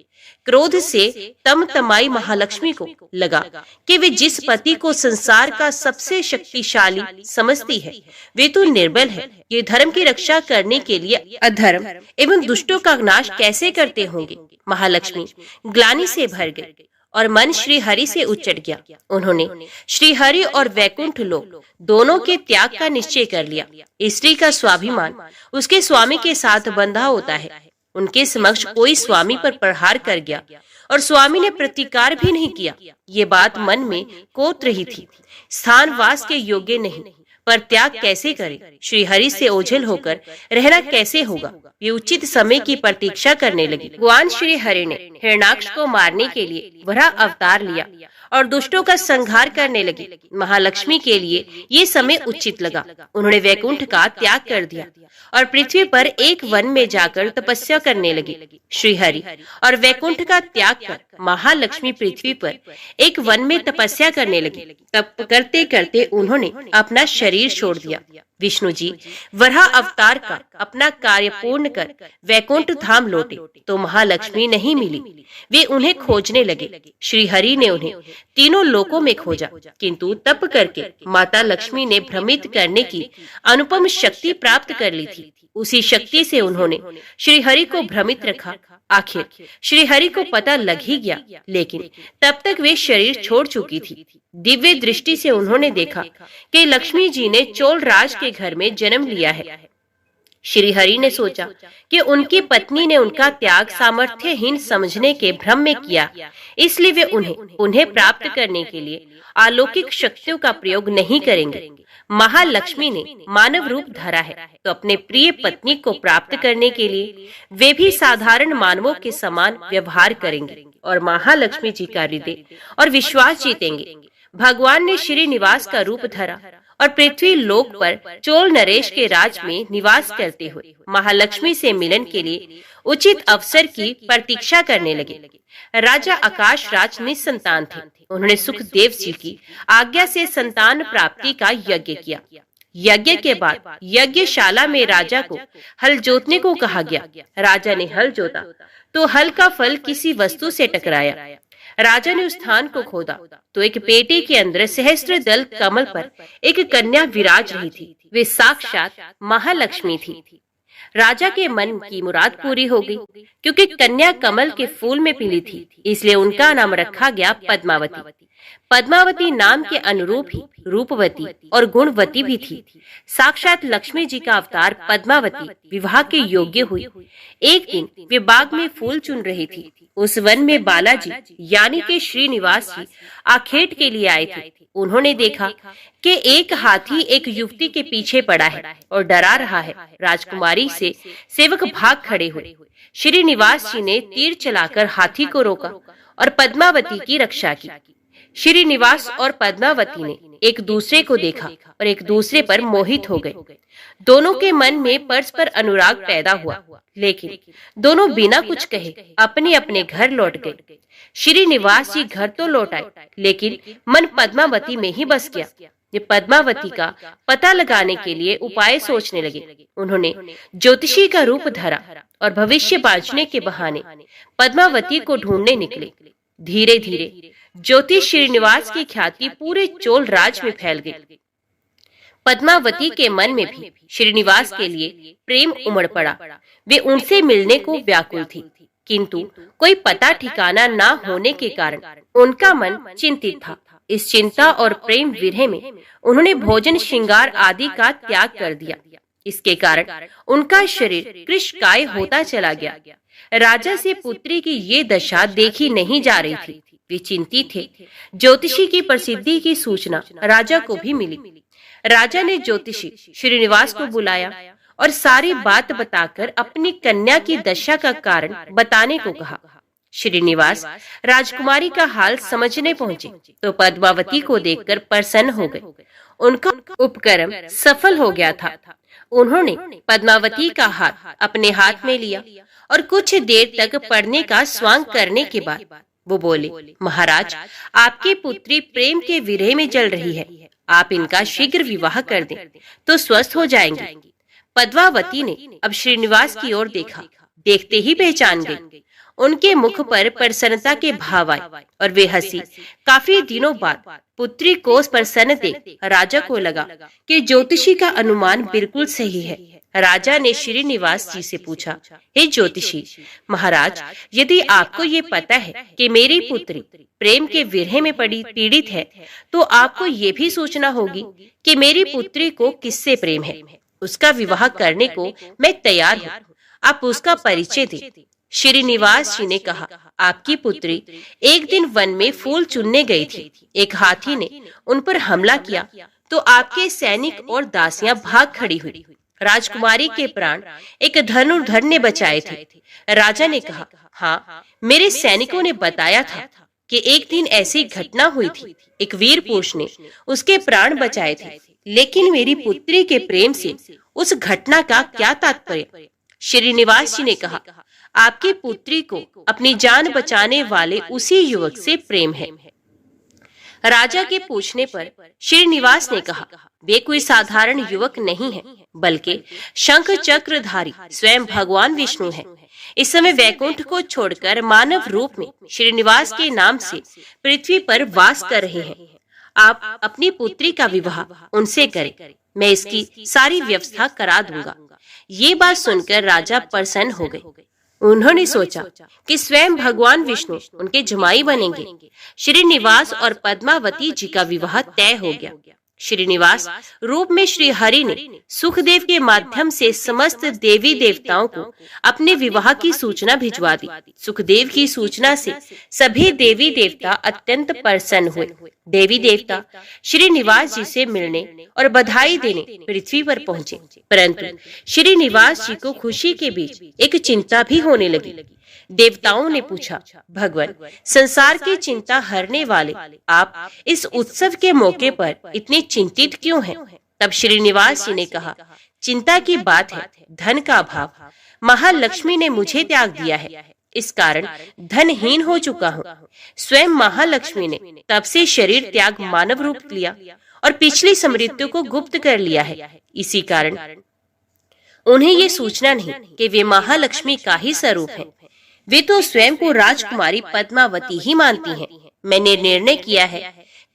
क्रोध से तमतमाई महालक्ष्मी को लगा कि वे जिस पति को संसार का सबसे शक्तिशाली समझती है वे तो निर्बल है। ये धर्म की रक्षा करने के लिए अधर्म एवं दुष्टों का नाश कैसे करते होंगे। महालक्ष्मी ग्लानि से भर गई और मन श्री हरि से उचट गया। उन्होंने श्री हरि और वैकुंठ लोक दोनों के त्याग का निश्चय कर लिया। स्त्री का स्वाभिमान उसके स्वामी के साथ बंधा होता है। उनके समक्ष कोई स्वामी पर प्रहार कर गया और स्वामी ने प्रतिकार भी नहीं किया। ये बात मन में कोत रही थी। स्थान वास के योग्य नहीं, पर त्याग कैसे करे, श्री हरि से ओझल होकर रहना कैसे होगा। वे उचित समय की प्रतीक्षा करने लगी। भगवान श्री हरि ने हिरण्याक्ष को मारने के लिए वराह अवतार लिया और दुष्टों का संहार करने लगे। महालक्ष्मी के लिए ये समय उचित लगा। उन्होंने वैकुंठ का त्याग कर दिया और पृथ्वी पर एक वन में जाकर तपस्या करने लगे। श्री हरि और वैकुंठ का त्याग कर महालक्ष्मी पृथ्वी पर एक वन में तपस्या करने लगे। तप करते करते उन्होंने अपना शरीर छोड़ दिया। विष्णु जी वराह अवतार का अपना कार्य पूर्ण कर वैकुंठ धाम लौटे तो महालक्ष्मी नहीं मिली। वे उन्हें खोजने लगे। श्री हरि ने उन्हें तीनों लोकों में खोजा, किंतु तप करके माता लक्ष्मी ने भ्रमित करने की अनुपम शक्ति प्राप्त कर ली थी। उसी शक्ति से उन्होंने श्री हरि को भ्रमित रखा। आखिर श्री हरि को पता लग ही गया, लेकिन तब तक वे शरीर छोड़ चुकी थी। दिव्य दृष्टि से उन्होंने देखा कि लक्ष्मी जी ने चोल राज के घर में जन्म लिया है। श्री हरि ने सोचा कि उनकी पत्नी ने उनका त्याग सामर्थ्यहीन समझने के भ्रम में किया, इसलिए वे उन्हें प्राप्त करने के लिए अलौकिक शक्तियों का प्रयोग नहीं करेंगे। महालक्ष्मी ने मानव रूप धरा है तो अपने प्रिय पत्नी को प्राप्त करने के लिए वे भी साधारण मानवों के समान व्यवहार करेंगे और महालक्ष्मी जी का हृदय और विश्वास जीतेंगे। भगवान ने श्रीनिवास का रूप धरा और पृथ्वी लोक पर चोल नरेश के राज में निवास करते हुए महालक्ष्मी से मिलन के लिए उचित अवसर की प्रतीक्षा करने लगे। राजा आकाश राज निसंतान थे। उन्होंने सुखदेव जी की आज्ञा से संतान प्राप्ति का यज्ञ किया। यज्ञ के बाद यज्ञशाला में राजा को हल जोतने को कहा गया। राजा ने हल जोता तो हल का फल किसी वस्तु से टकराया। राजा ने उस स्थान को खोदा तो एक पेटी के अंदर सहस्त्र दल कमल पर एक कन्या विराज रही थी। वे साक्षात महालक्ष्मी थी। राजा के मन की मुराद पूरी हो गई, क्योंकि कन्या कमल के फूल में पीली थी, इसलिए उनका नाम रखा गया पद्मावती। पद्मावती नाम के अनुरूप ही रूपवती और गुणवती भी थी। साक्षात लक्ष्मी जी का अवतार पद्मावती विवाह के योग्य हुई। एक दिन वे बाग में फूल चुन रही थी। उस वन में बालाजी यानी के श्रीनिवास जी आखेट के लिए आए थे। उन्होंने देखा कि एक हाथी एक युवती के पीछे पड़ा है और डरा रहा है। राजकुमारी से सेवक भाग खड़े हुए। श्रीनिवास जी ने तीर चलाकर हाथी को रोका और पद्मावती की रक्षा की। श्रीनिवास और पद्मावती ने एक दूसरे को देखा और एक दूसरे पर मोहित हो गए। दोनों के मन में परस्पर अनुराग पैदा हुआ, लेकिन दोनों बिना कुछ कहे अपने अपने घर लौट गए। श्रीनिवास जी घर तो लौट आए, लेकिन मन पद्मावती में ही बस गया। ये पद्मावती का पता लगाने के लिए उपाय सोचने लगे। उन्होंने ज्योतिषी का रूप धरा और भविष्य बांचने के बहाने पद्मावती को ढूंढने निकले। धीरे धीरे ज्योतिष श्रीनिवास की ख्याति पूरे चोल राज में फैल गई। पद्मावती के मन में भी श्रीनिवास के लिए प्रेम उमड़ पड़ा। वे उनसे मिलने को व्याकुल थी, किंतु कोई पता ठिकाना न होने के कारण उनका मन चिंतित था। इस चिंता और प्रेम विरह में उन्होंने भोजन श्रृंगार आदि का त्याग कर दिया। इसके कारण उनका शरीर कृशकाय होता चला गया। राजा से पुत्री की ये दशा देखी नहीं जा रही थी। वे चिंतित थे। ज्योतिषी की प्रसिद्धि की सूचना राजा को भी मिली। राजा ने ज्योतिषी श्रीनिवास को बुलाया और सारी बात बताकर अपनी कन्या की दशा का कारण बताने को कहा। श्रीनिवास राजकुमारी का हाल समझने पहुंचे तो पद्मावती को देखकर प्रसन्न हो गए। उनका उपक्रम सफल हो गया था। उन्होंने पद्मावती का हाथ अपने हाथ में लिया और कुछ देर तक पढ़ने का स्वांग करने के बाद वो बोले, महाराज, आपकी पुत्री प्रेम के विरह में जल रही है। आप इनका शीघ्र विवाह कर दें तो स्वस्थ हो जाएंगे। पद्मावती ने अब श्रीनिवास की ओर देखा। देखते ही पहचान गई। उनके मुख पर प्रसन्नता के भाव आए और वे हंसी। काफी दिनों बाद पुत्री को प्रसन्न देख राजा को लगा कि ज्योतिषी का अनुमान बिल्कुल सही है। राजा ने श्रीनिवास जी से पूछा, हे ज्योतिषी महाराज, यदि आपको ये पता है कि मेरी पुत्री प्रेम के विरह में पीड़ित है, तो आपको ये भी सोचना होगी कि मेरी पुत्री को किससे प्रेम है। उसका विवाह करने को मैं तैयार हूँ। आप उसका परिचय दें। श्रीनिवास जी ने कहा, आपकी पुत्री एक दिन वन में फूल चुनने गई थी। एक हाथी ने उन पर हमला किया तो आपके सैनिक और दासियां भाग खड़ी हुई। राजकुमारी के प्राण एक धनुर्धर ने बचाए थे। राजा ने कहा, हाँ, मेरे सैनिकों ने बताया था कि एक दिन ऐसी घटना हुई थी। एक वीर पुरुष ने उसके प्राण बचाए थे, लेकिन मेरी पुत्री के प्रेम से उस घटना का क्या तात्पर्य। श्रीनिवास जी ने कहा, आपकी पुत्री को अपनी जान बचाने वाले उसी युवक से प्रेम है। राजा के पूछने पर श्रीनिवास ने कहा, वे कोई साधारण युवक नहीं है, बल्कि शंख चक्रधारी स्वयं भगवान विष्णु है। इस समय वैकुंठ को छोड़कर मानव रूप में श्रीनिवास के नाम से पृथ्वी पर वास कर रहे हैं। आप अपनी पुत्री का विवाह उनसे करें। मैं इसकी सारी व्यवस्था करा दूंगा। ये बात सुनकर राजा प्रसन्न हो गए। उन्होंने सोचा कि स्वयं भगवान विष्णु उनके जमाई बनेंगे। श्रीनिवास और पद्मावती जी का विवाह तय हो गया। श्रीनिवास रूप में श्री हरि ने सुखदेव के माध्यम से समस्त देवी देवताओं को अपने विवाह की सूचना भिजवा दी। सुखदेव की सूचना से सभी देवी देवता अत्यंत प्रसन्न हुए। देवी देवता श्रीनिवास जी से मिलने और बधाई देने पृथ्वी पर पहुंचे, परंतु श्रीनिवास जी को खुशी के बीच एक चिंता भी होने लगी। देवताओं ने पूछा, भगवान, संसार की चिंता हरने वाले आप इस उत्सव के मौके पर इतने चिंतित क्यों हैं? तब श्रीनिवास जी ने कहा, चिंता की बात है धन का अभाव। महालक्ष्मी ने मुझे त्याग दिया है, इस कारण धनहीन हो चुका हूँ। स्वयं महालक्ष्मी ने तब से शरीर त्याग मानव रूप लिया और पिछली स्मृतियों को गुप्त कर लिया है। इसी कारण उन्हें ये सूचना नहीं कि वे महालक्ष्मी का ही स्वरूप है। वे तो स्वयं को राजकुमारी पद्मावती ही मानती हैं। मैंने निर्णय किया है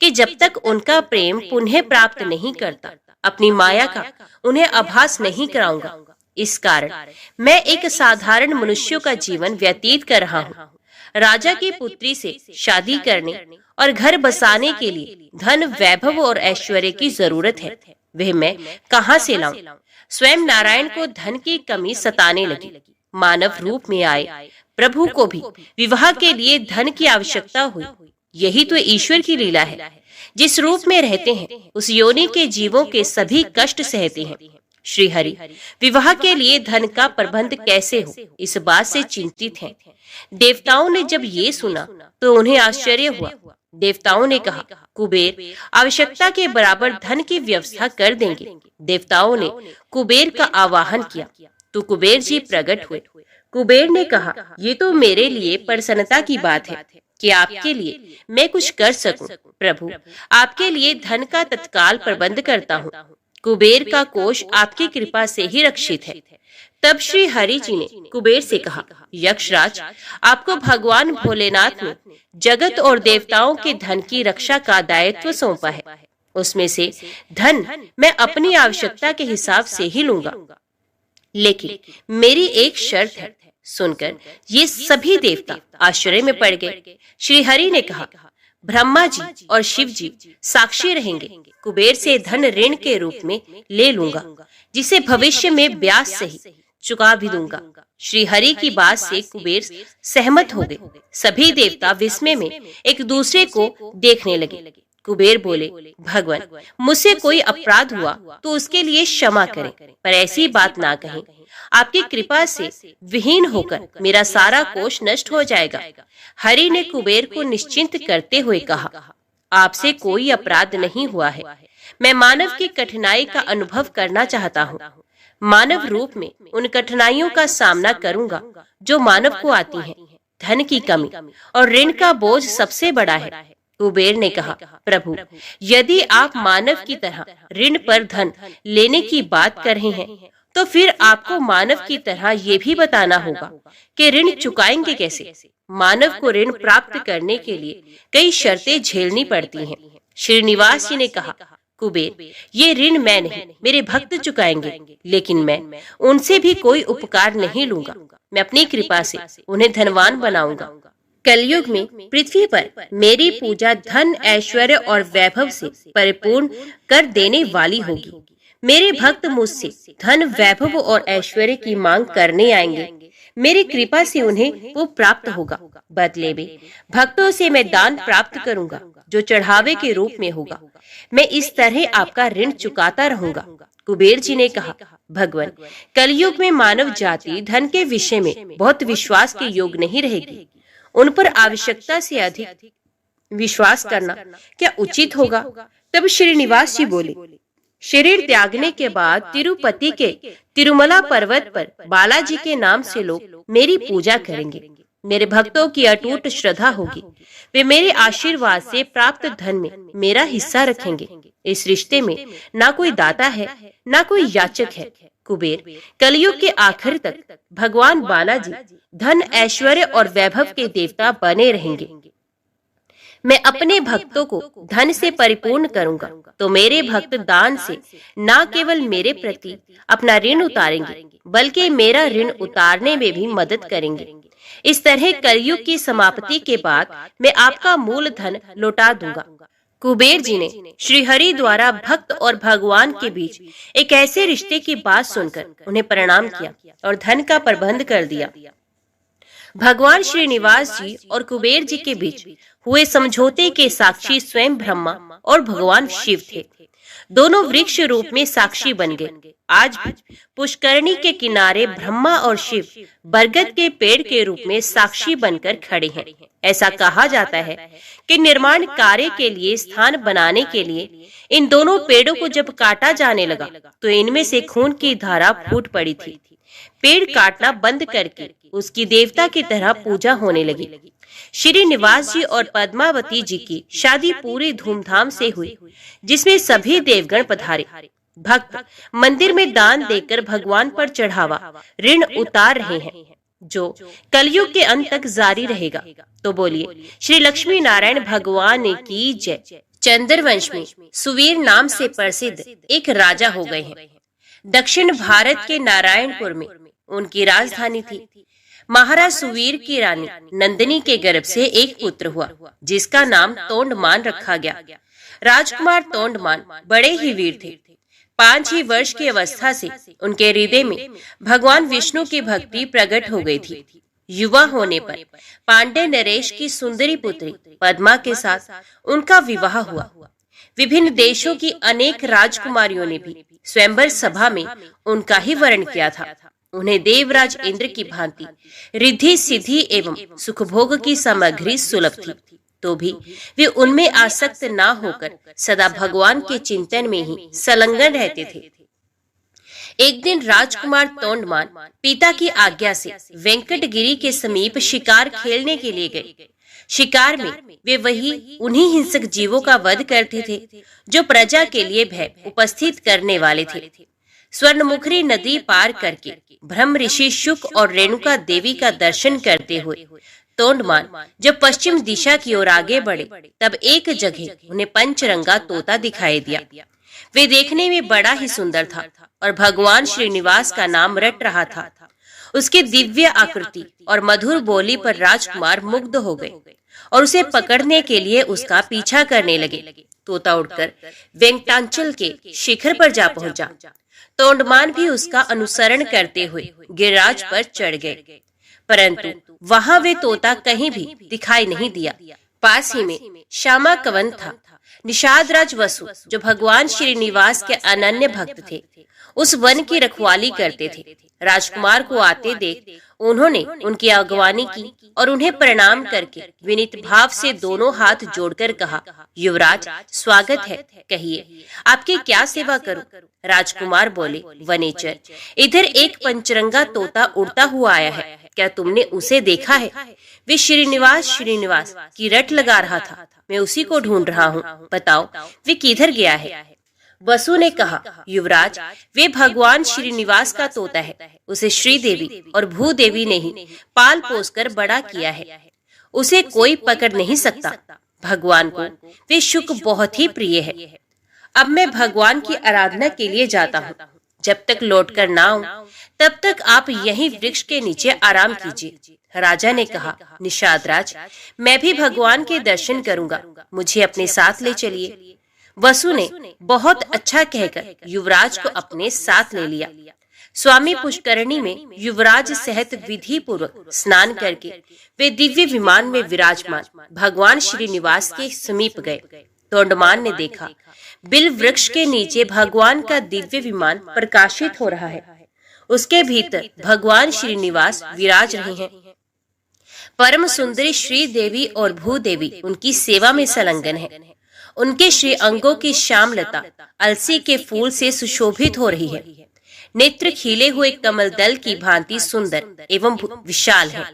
कि जब तक उनका प्रेम पुनः प्राप्त नहीं करता, अपनी माया का उन्हें आभास नहीं कराऊंगा। इस कारण मैं एक साधारण मनुष्यों का जीवन व्यतीत कर रहा हूँ। राजा की पुत्री से शादी करने और घर बसाने के लिए धन, वैभव और ऐश्वर्य की जरूरत है। वह मैं कहाँ से लाऊं? स्वयं नारायण को धन की कमी सताने लगी। मानव रूप में आए प्रभु को भी विवाह के लिए धन की आवश्यकता हुई। यही तो ईश्वर की लीला है। जिस रूप में रहते हैं उस योनि के जीवों के सभी कष्ट सहते हैं। श्री हरि विवाह के लिए धन का प्रबंध कैसे हो, इस बात से चिंतित हैं। देवताओं ने जब ये सुना तो उन्हें आश्चर्य हुआ। देवताओं ने कहा, कुबेर आवश्यकता के बराबर धन की व्यवस्था कर देंगे। देवताओं ने कुबेर का आवाहन किया तो कुबेर जी प्रकट हुए। कुबेर ने कहा, ये तो मेरे लिए प्रसन्नता की बात है कि आपके लिए मैं कुछ कर सकूं। प्रभु, आपके लिए धन का तत्काल प्रबंध करता हूँ। कुबेर का कोष आपकी कृपा से ही रक्षित है। तब श्री हरि जी ने कुबेर से कहा, यक्षराज, आपको भगवान भोलेनाथ ने जगत और देवताओं के धन की रक्षा का दायित्व सौंपा है। उसमें से धन मैं अपनी आवश्यकता के हिसाब से ही लूंगा, लेकिन मेरी एक शर्त है। सुनकर ये सभी देवता आश्चर्य में पड़ गए। श्री हरि ने कहा, ब्रह्मा जी और शिव जी साक्षी रहेंगे। कुबेर से धन ऋण के रूप में ले लूंगा, जिसे भविष्य में ब्याज सहित चुका भी दूंगा। श्री हरि की बात से कुबेर सहमत हो गए। सभी देवता विस्मय में एक दूसरे को देखने लगे। कुबेर बोले, भगवान, मुझसे कोई अपराध हुआ तो उसके लिए क्षमा करें, पर ऐसी बात ना कहें। आपकी कृपा से विहीन होकर मेरा सारा कोष नष्ट हो जाएगा। हरि ने कुबेर को निश्चिंत करते हुए कहा, आपसे कोई अपराध नहीं हुआ है। मैं मानव की कठिनाई का अनुभव करना चाहता हूँ। मानव रूप में उन कठिनाइयों का सामना करूंगा जो मानव को आती हैं। धन की कमी और ऋण का बोझ सबसे बड़ा है। कुबेर ने कहा, प्रभु, यदि आप मानव की तरह ऋण पर धन लेने की बात कर रहे हैं, तो फिर आपको मानव की तरह ये भी बताना होगा कि ऋण चुकाएंगे कैसे। मानव को ऋण प्राप्त करने के लिए कई शर्तें झेलनी पड़ती हैं। श्रीनिवास जी ने कहा, कुबेर, ये ऋण मैं नहीं, मेरे भक्त चुकाएंगे, लेकिन मैं उनसे भी कोई उपकार नहीं लूंगा। मैं अपनी कृपा से उन्हें धनवान बनाऊंगा। कलयुग में पृथ्वी पर मेरी पूजा धन, ऐश्वर्य और वैभव से परिपूर्ण कर देने वाली होगी। मेरे भक्त मुझसे धन, वैभव और ऐश्वर्य की मांग करने आएंगे। मेरी कृपा से उन्हें वो प्राप्त होगा। बदले में भक्तों से मैं दान प्राप्त करूंगा जो चढ़ावे के रूप में होगा। मैं इस तरह आपका ऋण चुकाता रहूंगा। कुबेर जी ने कहा, भगवान, कलयुग में मानव जाति धन के विषय में बहुत विश्वास के योग नहीं रहेगी। उन पर आवश्यकता से अधिक विश्वास करना क्या उचित होगा? तब श्रीनिवास जी बोले, शरीर त्यागने के बाद तिरुपति के तिरुमला पर्वत पर बालाजी के नाम से लोग मेरी पूजा करेंगे। मेरे भक्तों की अटूट श्रद्धा होगी। वे मेरे आशीर्वाद से प्राप्त धन में मेरा हिस्सा रखेंगे। इस रिश्ते में ना कोई दाता है, ना कोई याचक है। कुबेर, कलयुग के आखिर तक भगवान बालाजी धन, ऐश्वर्य और वैभव के देवता बने रहेंगे। मैं अपने भक्तों को धन से परिपूर्ण करूंगा, तो मेरे भक्त दान से न केवल मेरे प्रति अपना ऋण उतारेंगे, बल्कि मेरा ऋण उतारने में भी मदद करेंगे। इस तरह कलयुग की समाप्ति के बाद मैं आपका मूल धन लौटा दूंगा। कुबेर जी ने श्री हरि द्वारा भक्त और भगवान के बीच एक ऐसे रिश्ते की बात सुनकर उन्हें प्रणाम किया और धन का प्रबंध कर दिया। भगवान श्रीनिवास जी और कुबेर जी के बीच हुए समझौते के साक्षी स्वयं ब्रह्मा और भगवान शिव थे। दोनों वृक्ष रूप में साक्षी बन गए। आज भी पुष्करणी के किनारे ब्रह्मा और शिव बरगद के पेड़ के रूप में साक्षी बनकर खड़े हैं। ऐसा कहा जाता है कि निर्माण कार्य के लिए स्थान बनाने के लिए इन दोनों पेड़ों को जब काटा जाने लगा तो इनमें से खून की धारा फूट पड़ी थी। पेड़ काटना बंद करके उसकी देवता की तरह पूजा होने लगी। श्रीनिवास जी और पद्मावती जी की शादी पूरी धूमधाम से हुई, जिसमें सभी देवगण पधारे। भक्त मंदिर में दान देकर भगवान पर चढ़ावा ऋण उतार रहे हैं, जो कलयुग के अंत तक जारी रहेगा। तो बोलिए श्री लक्ष्मी नारायण भगवान की जय। चंद्रवंश में सुवीर नाम से प्रसिद्ध एक राजा हो गए हैं। दक्षिण भारत के नारायणपुर में उनकी राजधानी थी। महाराज सुवीर की रानी नंदिनी के गर्भ से एक पुत्र हुआ, जिसका नाम तोंडमान रखा गया। राजकुमार तोंडमान बड़े ही वीर थे। 5 ही वर्ष की अवस्था से उनके हृदय में भगवान विष्णु की भक्ति प्रकट हो गई थी। युवा होने पर पांडे नरेश की सुंदरी पुत्री पद्मा के साथ उनका विवाह हुआ। विभिन्न देशों की अनेक राजकुमारियों ने भी स्वयंवर सभा में उनका ही वर्ण किया था। उन्हें देवराज इंद्र की भांति रिद्धि सिद्धि एवं सुखभोग की सामग्री सुलभ थी, तो भी वे उनमें आसक्त न होकर सदा भगवान के चिंतन में ही संलग्न रहते थे। एक दिन राजकुमार तोंडमान पिता की आज्ञा से वेंकटगिरी के समीप शिकार खेलने के लिए गए। शिकार में वे उन्हीं हिंसक जीवों का वध करते थे जो प्रजा के लिए भय उपस्थित करने वाले थे। स्वर्णमुखरी नदी पार करके ब्रह्म ऋषि शुक और रेणुका देवी का दर्शन करते हुए तोंडमान जब पश्चिम दिशा की ओर आगे बढ़े, तब एक जगह उन्हें पंचरंगा तोता दिखाई दिया। वे देखने में बड़ा ही सुंदर था और भगवान श्रीनिवास का नाम रट रहा था। उसकी दिव्य आकृति और मधुर बोली पर राजकुमार मुग्ध हो गए और उसे पकड़ने के लिए उसका पीछा करने लगे। तोता उड़कर वेंकटाचल के शिखर पर जा पहुंचा। तोंडमान भी उसका अनुसरण करते हुए गिरिराज पर चढ़ गए, परंतु वहां वे तोता कहीं भी दिखाई नहीं दिया। पास ही में श्यामा कवन था। निषाद राज वसु, जो भगवान श्रीनिवास के अनन्य भक्त थे, उस वन की रखवाली करते थे। राजकुमार को आते देख उन्होंने उनकी अगवानी की और उन्हें प्रणाम करके विनीत भाव से दोनों हाथ जोड़कर कहा, युवराज स्वागत है, कहिए आपकी क्या सेवा करूं? राजकुमार बोले, वनेचर, इधर एक पंचरंगा तोता उड़ता हुआ आया है, क्या तुमने उसे देखा है? वे श्रीनिवास की रट लगा रहा था, मैं उसी को ढूंढ रहा हूँ, बताओ वे किधर गया है? वसु ने कहा, युवराज वे भगवान श्रीनिवास का तोता है, उसे श्रीदेवी और भूदेवी ने ही पाल पोस कर बड़ा किया है, उसे कोई पकड़ नहीं सकता। भगवान को वे शुक बहुत ही प्रिय है। अब मैं भगवान की आराधना के लिए जाता हूँ, जब तक लौटकर ना आऊं तब तक आप यहीं वृक्ष के नीचे आराम कीजिए। राजा ने कहा, निषाद राज, मैं भी भगवान के दर्शन करूंगा, मुझे अपने साथ ले चलिए। वसु ने बहुत अच्छा कहकर युवराज को अपने साथ ले लिया। स्वामी पुष्करणी में युवराज सहित विधि पूर्वक स्नान करके वे दिव्य विमान में विराजमान भगवान श्रीनिवास के समीप गए। तोंडमान ने देखा, बिल वृक्ष के नीचे भगवान का दिव्य विमान प्रकाशित हो रहा है, उसके भीतर भगवान श्रीनिवास विराज रहे हैं। परम सुंदरी श्री देवी और भूदेवी उनकी सेवा में संलग्न है। उनके श्री अंगों की श्यामलता अलसी के फूल से सुशोभित हो रही है। नेत्र खिले हुए कमल दल की भांति सुंदर एवं विशाल है।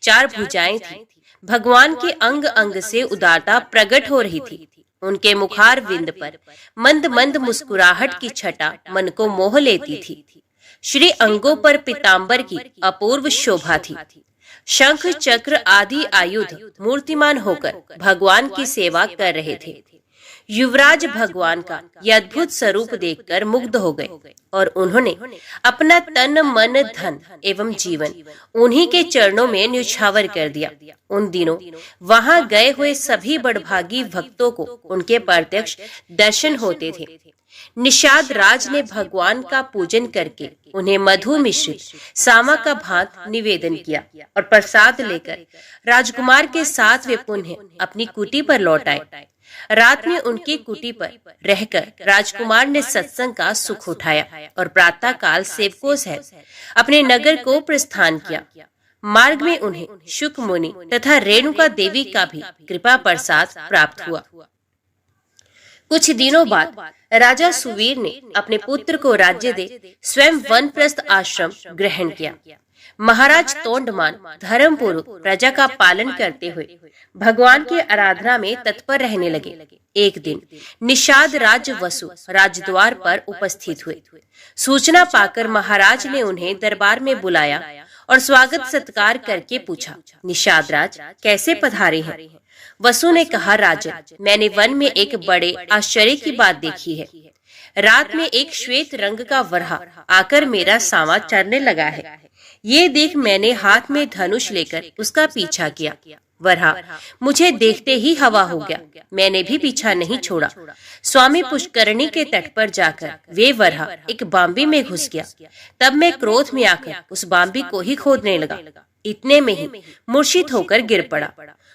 4 भुजाएं थी। भगवान के अंग अंग से उदारता प्रकट हो रही थी। उनके मुखार विंद पर मंद मंद मुस्कुराहट की छटा मन को मोह लेती थी। श्री अंगों पर पीतांबर की अपूर्व शोभा थी। शंख चक्र आदि आयुध मूर्तिमान होकर भगवान की सेवा कर रहे थे। युवराज भगवान का यह अद्भुत स्वरूप देखकर मुग्ध हो गए और उन्होंने अपना तन मन धन एवं जीवन उन्हीं के चरणों में न्यौछावर कर दिया। उन दिनों वहां गए हुए सभी बड़भागी भक्तों को उनके प्रत्यक्ष दर्शन होते थे। निषाद राज ने भगवान का पूजन करके उन्हें मधु मिश्रित सामा का भात निवेदन किया और प्रसाद लेकर राजकुमार के साथ वे पुनः अपनी कुटी पर लौट आए। रात में उनकी कुटी पर रहकर राजकुमार ने सत्संग का सुख उठाया और प्रातः काल सेवकों सहित अपने नगर को प्रस्थान किया। मार्ग में उन्हें शुक मुनि तथा रेणुका देवी का भी कृपा प्रसाद प्राप्त हुआ। कुछ दिनों बाद राजा सुवीर ने अपने पुत्र को राज्य दे स्वयं वनप्रस्थ आश्रम ग्रहण किया। महाराज तोंडमान धर्मपूर्वक प्रजा का पालन करते हुए भगवान की आराधना में तत्पर रहने लगे। एक दिन निषाद राज वसु राजद्वार पर उपस्थित हुए। सूचना पाकर महाराज ने उन्हें दरबार में बुलाया और स्वागत सत्कार करके पूछा, निषाद राज कैसे पधारे हैं? वसु ने कहा, राजन, मैंने वन में एक बड़े आश्चर्य की बात देखी है। रात में एक श्वेत रंग का वरहा आकर मेरा सामा चरने लगा है। ये देख मैंने हाथ में धनुष लेकर उसका पीछा किया। वरहा मुझे देखते ही हवा हो गया। मैंने भी पीछा नहीं छोड़ा। स्वामी पुष्करणी के तट पर जाकर वे वरहा एक बांबी में घुस गया। तब मैं क्रोध में आकर उस बांबी को ही खोदने लगा। इतने में ही मूर्छित होकर गिर पड़ा।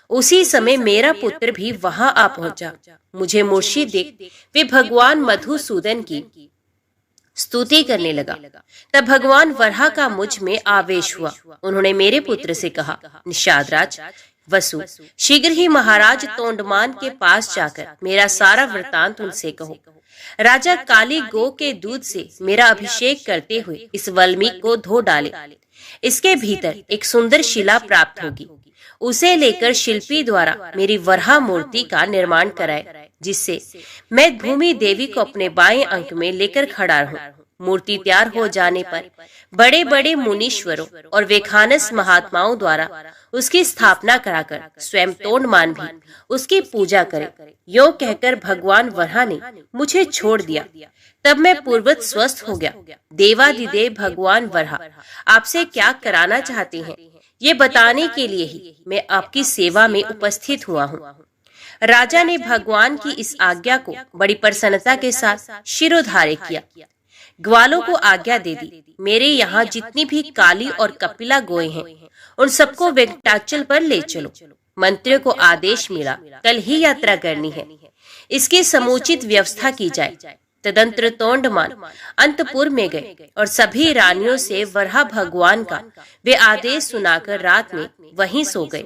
उसी समय मेरा पुत्र भी वहां आ पहुंचा। मुझे मूर्छित देख वे भगवान मधुसूदन की स्तुति करने लगा। तब भगवान वरहा का मुझ में आवेश हुआ। उन्होंने मेरे पुत्र से कहा, निषाद राज वसु, शीघ्र ही महाराज तोंडमान के पास जाकर मेरा सारा वृतांत उनसे कहो। राजा काली गो के दूध से मेरा अभिषेक करते हुए इस वल्मीक को धो डाले। इसके भीतर एक सुंदर शिला प्राप्त होगी। उसे लेकर शिल्पी द्वारा मेरी वरहा मूर्ति का निर्माण कराए, जिससे मैं भूमि देवी को अपने बाएं अंक में लेकर खड़ा रहूं। मूर्ति तैयार हो जाने पर बड़े बड़े मुनीश्वरों और वेखानस महात्माओं द्वारा उसकी स्थापना कराकर स्वयं तोंडमान भी उसकी पूजा करे। यो कहकर भगवान वरहा ने मुझे छोड़ दिया। तब मैं पूर्वत स्वस्थ हो गया। देवादिदेव भगवान वरहा आपसे क्या कराना चाहते हैं, ये बताने के लिए ही मैं आपकी सेवा में उपस्थित हुआ हूँ। राजा ने भगवान की इस आज्ञा को बड़ी प्रसन्नता के साथ शिरोधार्य किया। ग्वालों को आज्ञा दे दी, मेरे यहाँ जितनी भी काली और कपिला गोए हैं उन सबको वेंकटाचल पर ले चलो। मंत्रियों को आदेश मिला, कल ही यात्रा करनी है। इसकी समुचित व्यवस्था की जाए। तदंतर तोंडमान अंतपुर में गए और सभी रानियों से वराह भगवान का वे आदेश सुनाकर रात में वहीं सो गए।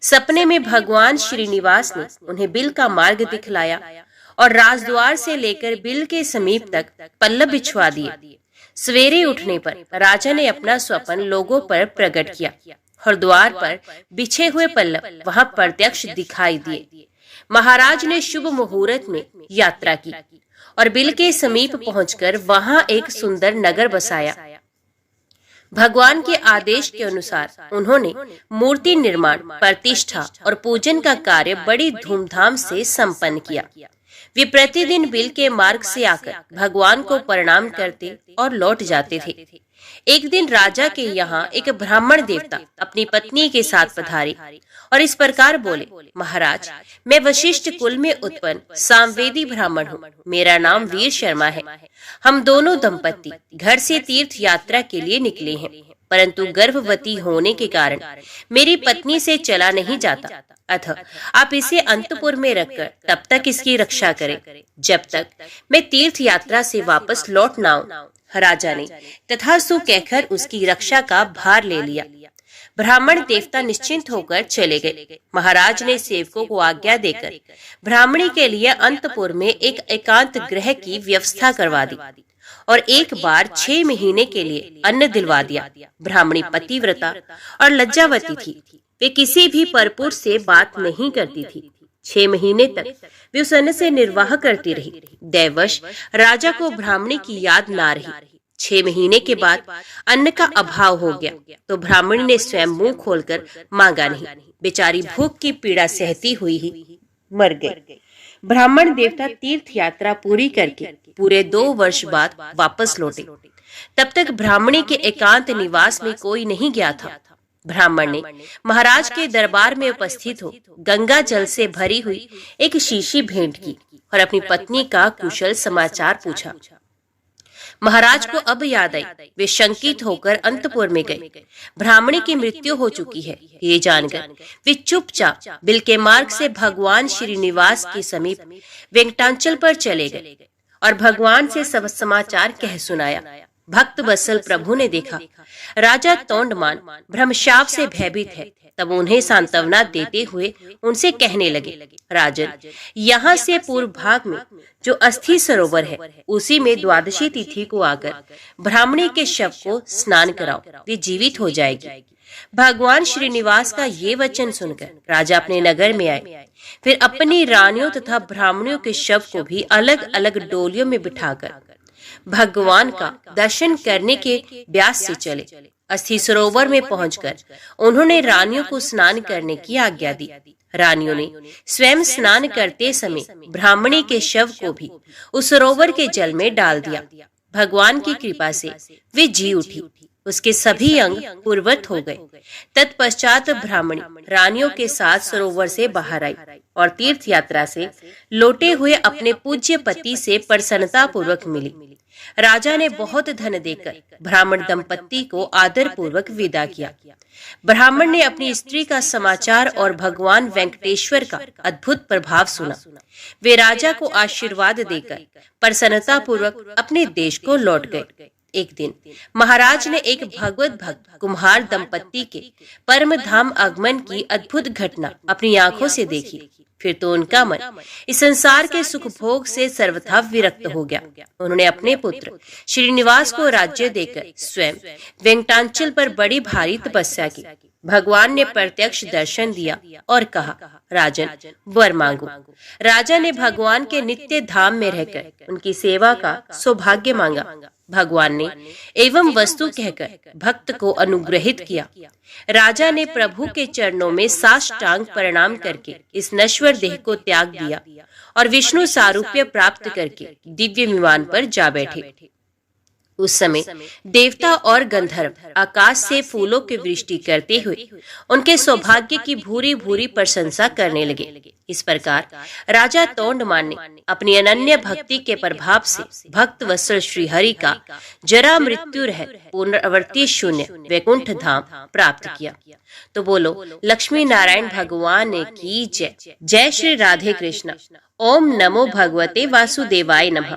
सपने में भगवान श्रीनिवास ने उन्हें बिल का मार्ग दिखलाया और राजद्वार से लेकर बिल के समीप तक पल्लव बिछवा दिए। सवेरे उठने पर राजा ने अपना स्वप्न लोगों पर प्रकट किया और द्वार पर बिछे हुए पल्लव वहां प्रत्यक्ष दिखाई दिए। महाराज ने शुभ मुहूर्त में यात्रा की और बिल के समीप पहुंचकर वहां एक सुंदर नगर बसाया। भगवान के आदेश के अनुसार उन्होंने मूर्ति निर्माण, प्रतिष्ठा और पूजन का कार्य बड़ी धूमधाम से संपन्न किया। वे प्रतिदिन बिल के मार्ग से आकर भगवान को प्रणाम करते और लौट जाते थे। एक दिन राजा के यहाँ एक ब्राह्मण देवता अपनी पत्नी के साथ पधारे और इस प्रकार बोले, महाराज, मैं वशिष्ठ कुल में उत्पन्न सामवेदी ब्राह्मण हूँ। मेरा नाम वीर शर्मा है। हम दोनों दंपत्ति घर से तीर्थ यात्रा के लिए निकले हैं, परंतु गर्भवती होने के कारण मेरी पत्नी से चला नहीं जाता। अतः आप इसे अंतपुर में रखकर तब तक इसकी रक्षा करें जब तक मैं तीर्थ यात्रा से वापस लौट न आऊं। राजा ने तथास्तु कहकर उसकी रक्षा का भार ले लिया। ब्राह्मण देवता निश्चिंत होकर चले गए। महाराज ने सेवकों को आज्ञा देकर ब्राह्मणी के लिए अंतपुर में एक एकांत गृह की व्यवस्था करवा दी और एक बार 6 महीने के लिए अन्न दिलवा दिया। ब्राह्मणी पतिव्रता और लज्जावती थी। वे किसी भी परपुर से बात नहीं करती थी। 6 महीने तक वे उस अन्न से निर्वाह करती रही। दैवश राजा को ब्राह्मणी की याद ना रही। 6 महीने के बाद अन्न का अभाव हो गया तो ब्राह्मणी ने स्वयं मुंह खोलकर मांगा नहीं। बेचारी भूख की पीड़ा सहती हुई ही मर गई। ब्राह्मण देवता तीर्थ यात्रा पूरी करके पूरे 2 वर्ष बाद वापस लौटे। तब तक ब्राह्मणी के एकांत निवास में कोई नहीं गया था। ब्राह्मण ने महाराज के दरबार में उपस्थित हो गंगा जल से भरी हुई एक शीशी भेंट की और अपनी पत्नी का कुशल समाचार पूछा। महाराज को अब याद आई। वे शंकित होकर अंतपुर में गए। ब्राह्मणी की मृत्यु हो चुकी है ये जानकर वे चुपचाप बिल के मार्ग से भगवान श्रीनिवास के समीप वेंकटाचल पर चले गए और भगवान से सब समाचार कह सुनाया। भक्त वत्सल प्रभु ने देखा राजा तोंडमान भ्रमशाप से भयभीत है। तब उन्हें सांत्वना देते हुए उनसे कहने लगे, राजन, यहाँ से पूर्व भाग में जो अस्थि सरोवर है उसी में द्वादशी तिथि को आकर ब्राह्मणी के शव को स्नान कराओ, वे जीवित हो जाएगी। भगवान श्रीनिवास का ये वचन सुनकर राजा अपने नगर में आए। फिर अपनी रानियों तथा ब्राह्मणियों के शव को भी अलग अलग डोलियों में बिठाकर भगवान का दर्शन करने के ब्यास से चले। अस्थि सरोवर में पहुंचकर उन्होंने रानियों को स्नान करने की आज्ञा दी। रानियों ने स्वयं स्नान करते समय ब्राह्मणी के शव को भी उस सरोवर के जल में डाल दिया। भगवान की कृपा से वे जी उठी। उसके सभी अंग पूर्वत हो गए। तत्पश्चात ब्राह्मणी रानियों के साथ सरोवर से बाहर आई और तीर्थ यात्रा से लौटे हुए अपने पूज्य पति से प्रसन्नता पूर्वक मिली। राजा ने बहुत धन देकर ब्राह्मण दंपत्ति को आदर पूर्वक विदा किया। ब्राह्मण ने अपनी स्त्री का समाचार और भगवान वेंकटेश्वर का अद्भुत प्रभाव सुना। वे राजा को आशीर्वाद देकर प्रसन्नता पूर्वक अपने देश को लौट गए। एक दिन महाराज ने एक भगवत भक्त कुम्हार दंपत्ति के परम धाम आगमन की अद्भुत घटना अपनी आंखों से देखी। फिर तो उनका मन इस संसार के सुख भोग से सर्वथा विरक्त हो गया। उन्होंने अपने पुत्र श्रीनिवास को राज्य देकर स्वयं वेंकटाचल पर बड़ी भारी तपस्या की। भगवान ने प्रत्यक्ष दर्शन दिया और कहा, राजन, वर मांगो। राजा ने भगवान के नित्य धाम में रहकर उनकी सेवा का सौभाग्य मांगा। भगवान ने एवं वस्तु कहकर भक्त को अनुग्रहित किया। राजा ने प्रभु के चरणों में साष्टांग प्रणाम करके इस नश्वर देह को त्याग दिया और विष्णु सारूप्य प्राप्त करके दिव्य विमान पर जा बैठे। उस समय देवता और गंधर्व आकाश से फूलों की वृष्टि करते हुए उनके सौभाग्य की भूरी भूरी प्रशंसा करने लगे। इस प्रकार राजा तोंडमान ने अपनी अनन्य भक्ति के प्रभाव से भक्त वत्सल श्री हरि का जरा मृत्यु रहित पुनरावृत्ति शून्य वैकुंठ धाम प्राप्त किया। तो बोलो लक्ष्मी नारायण भगवान की जय। जय श्री राधे कृष्ण। ओम नमो भगवते वासुदेवाय नमः।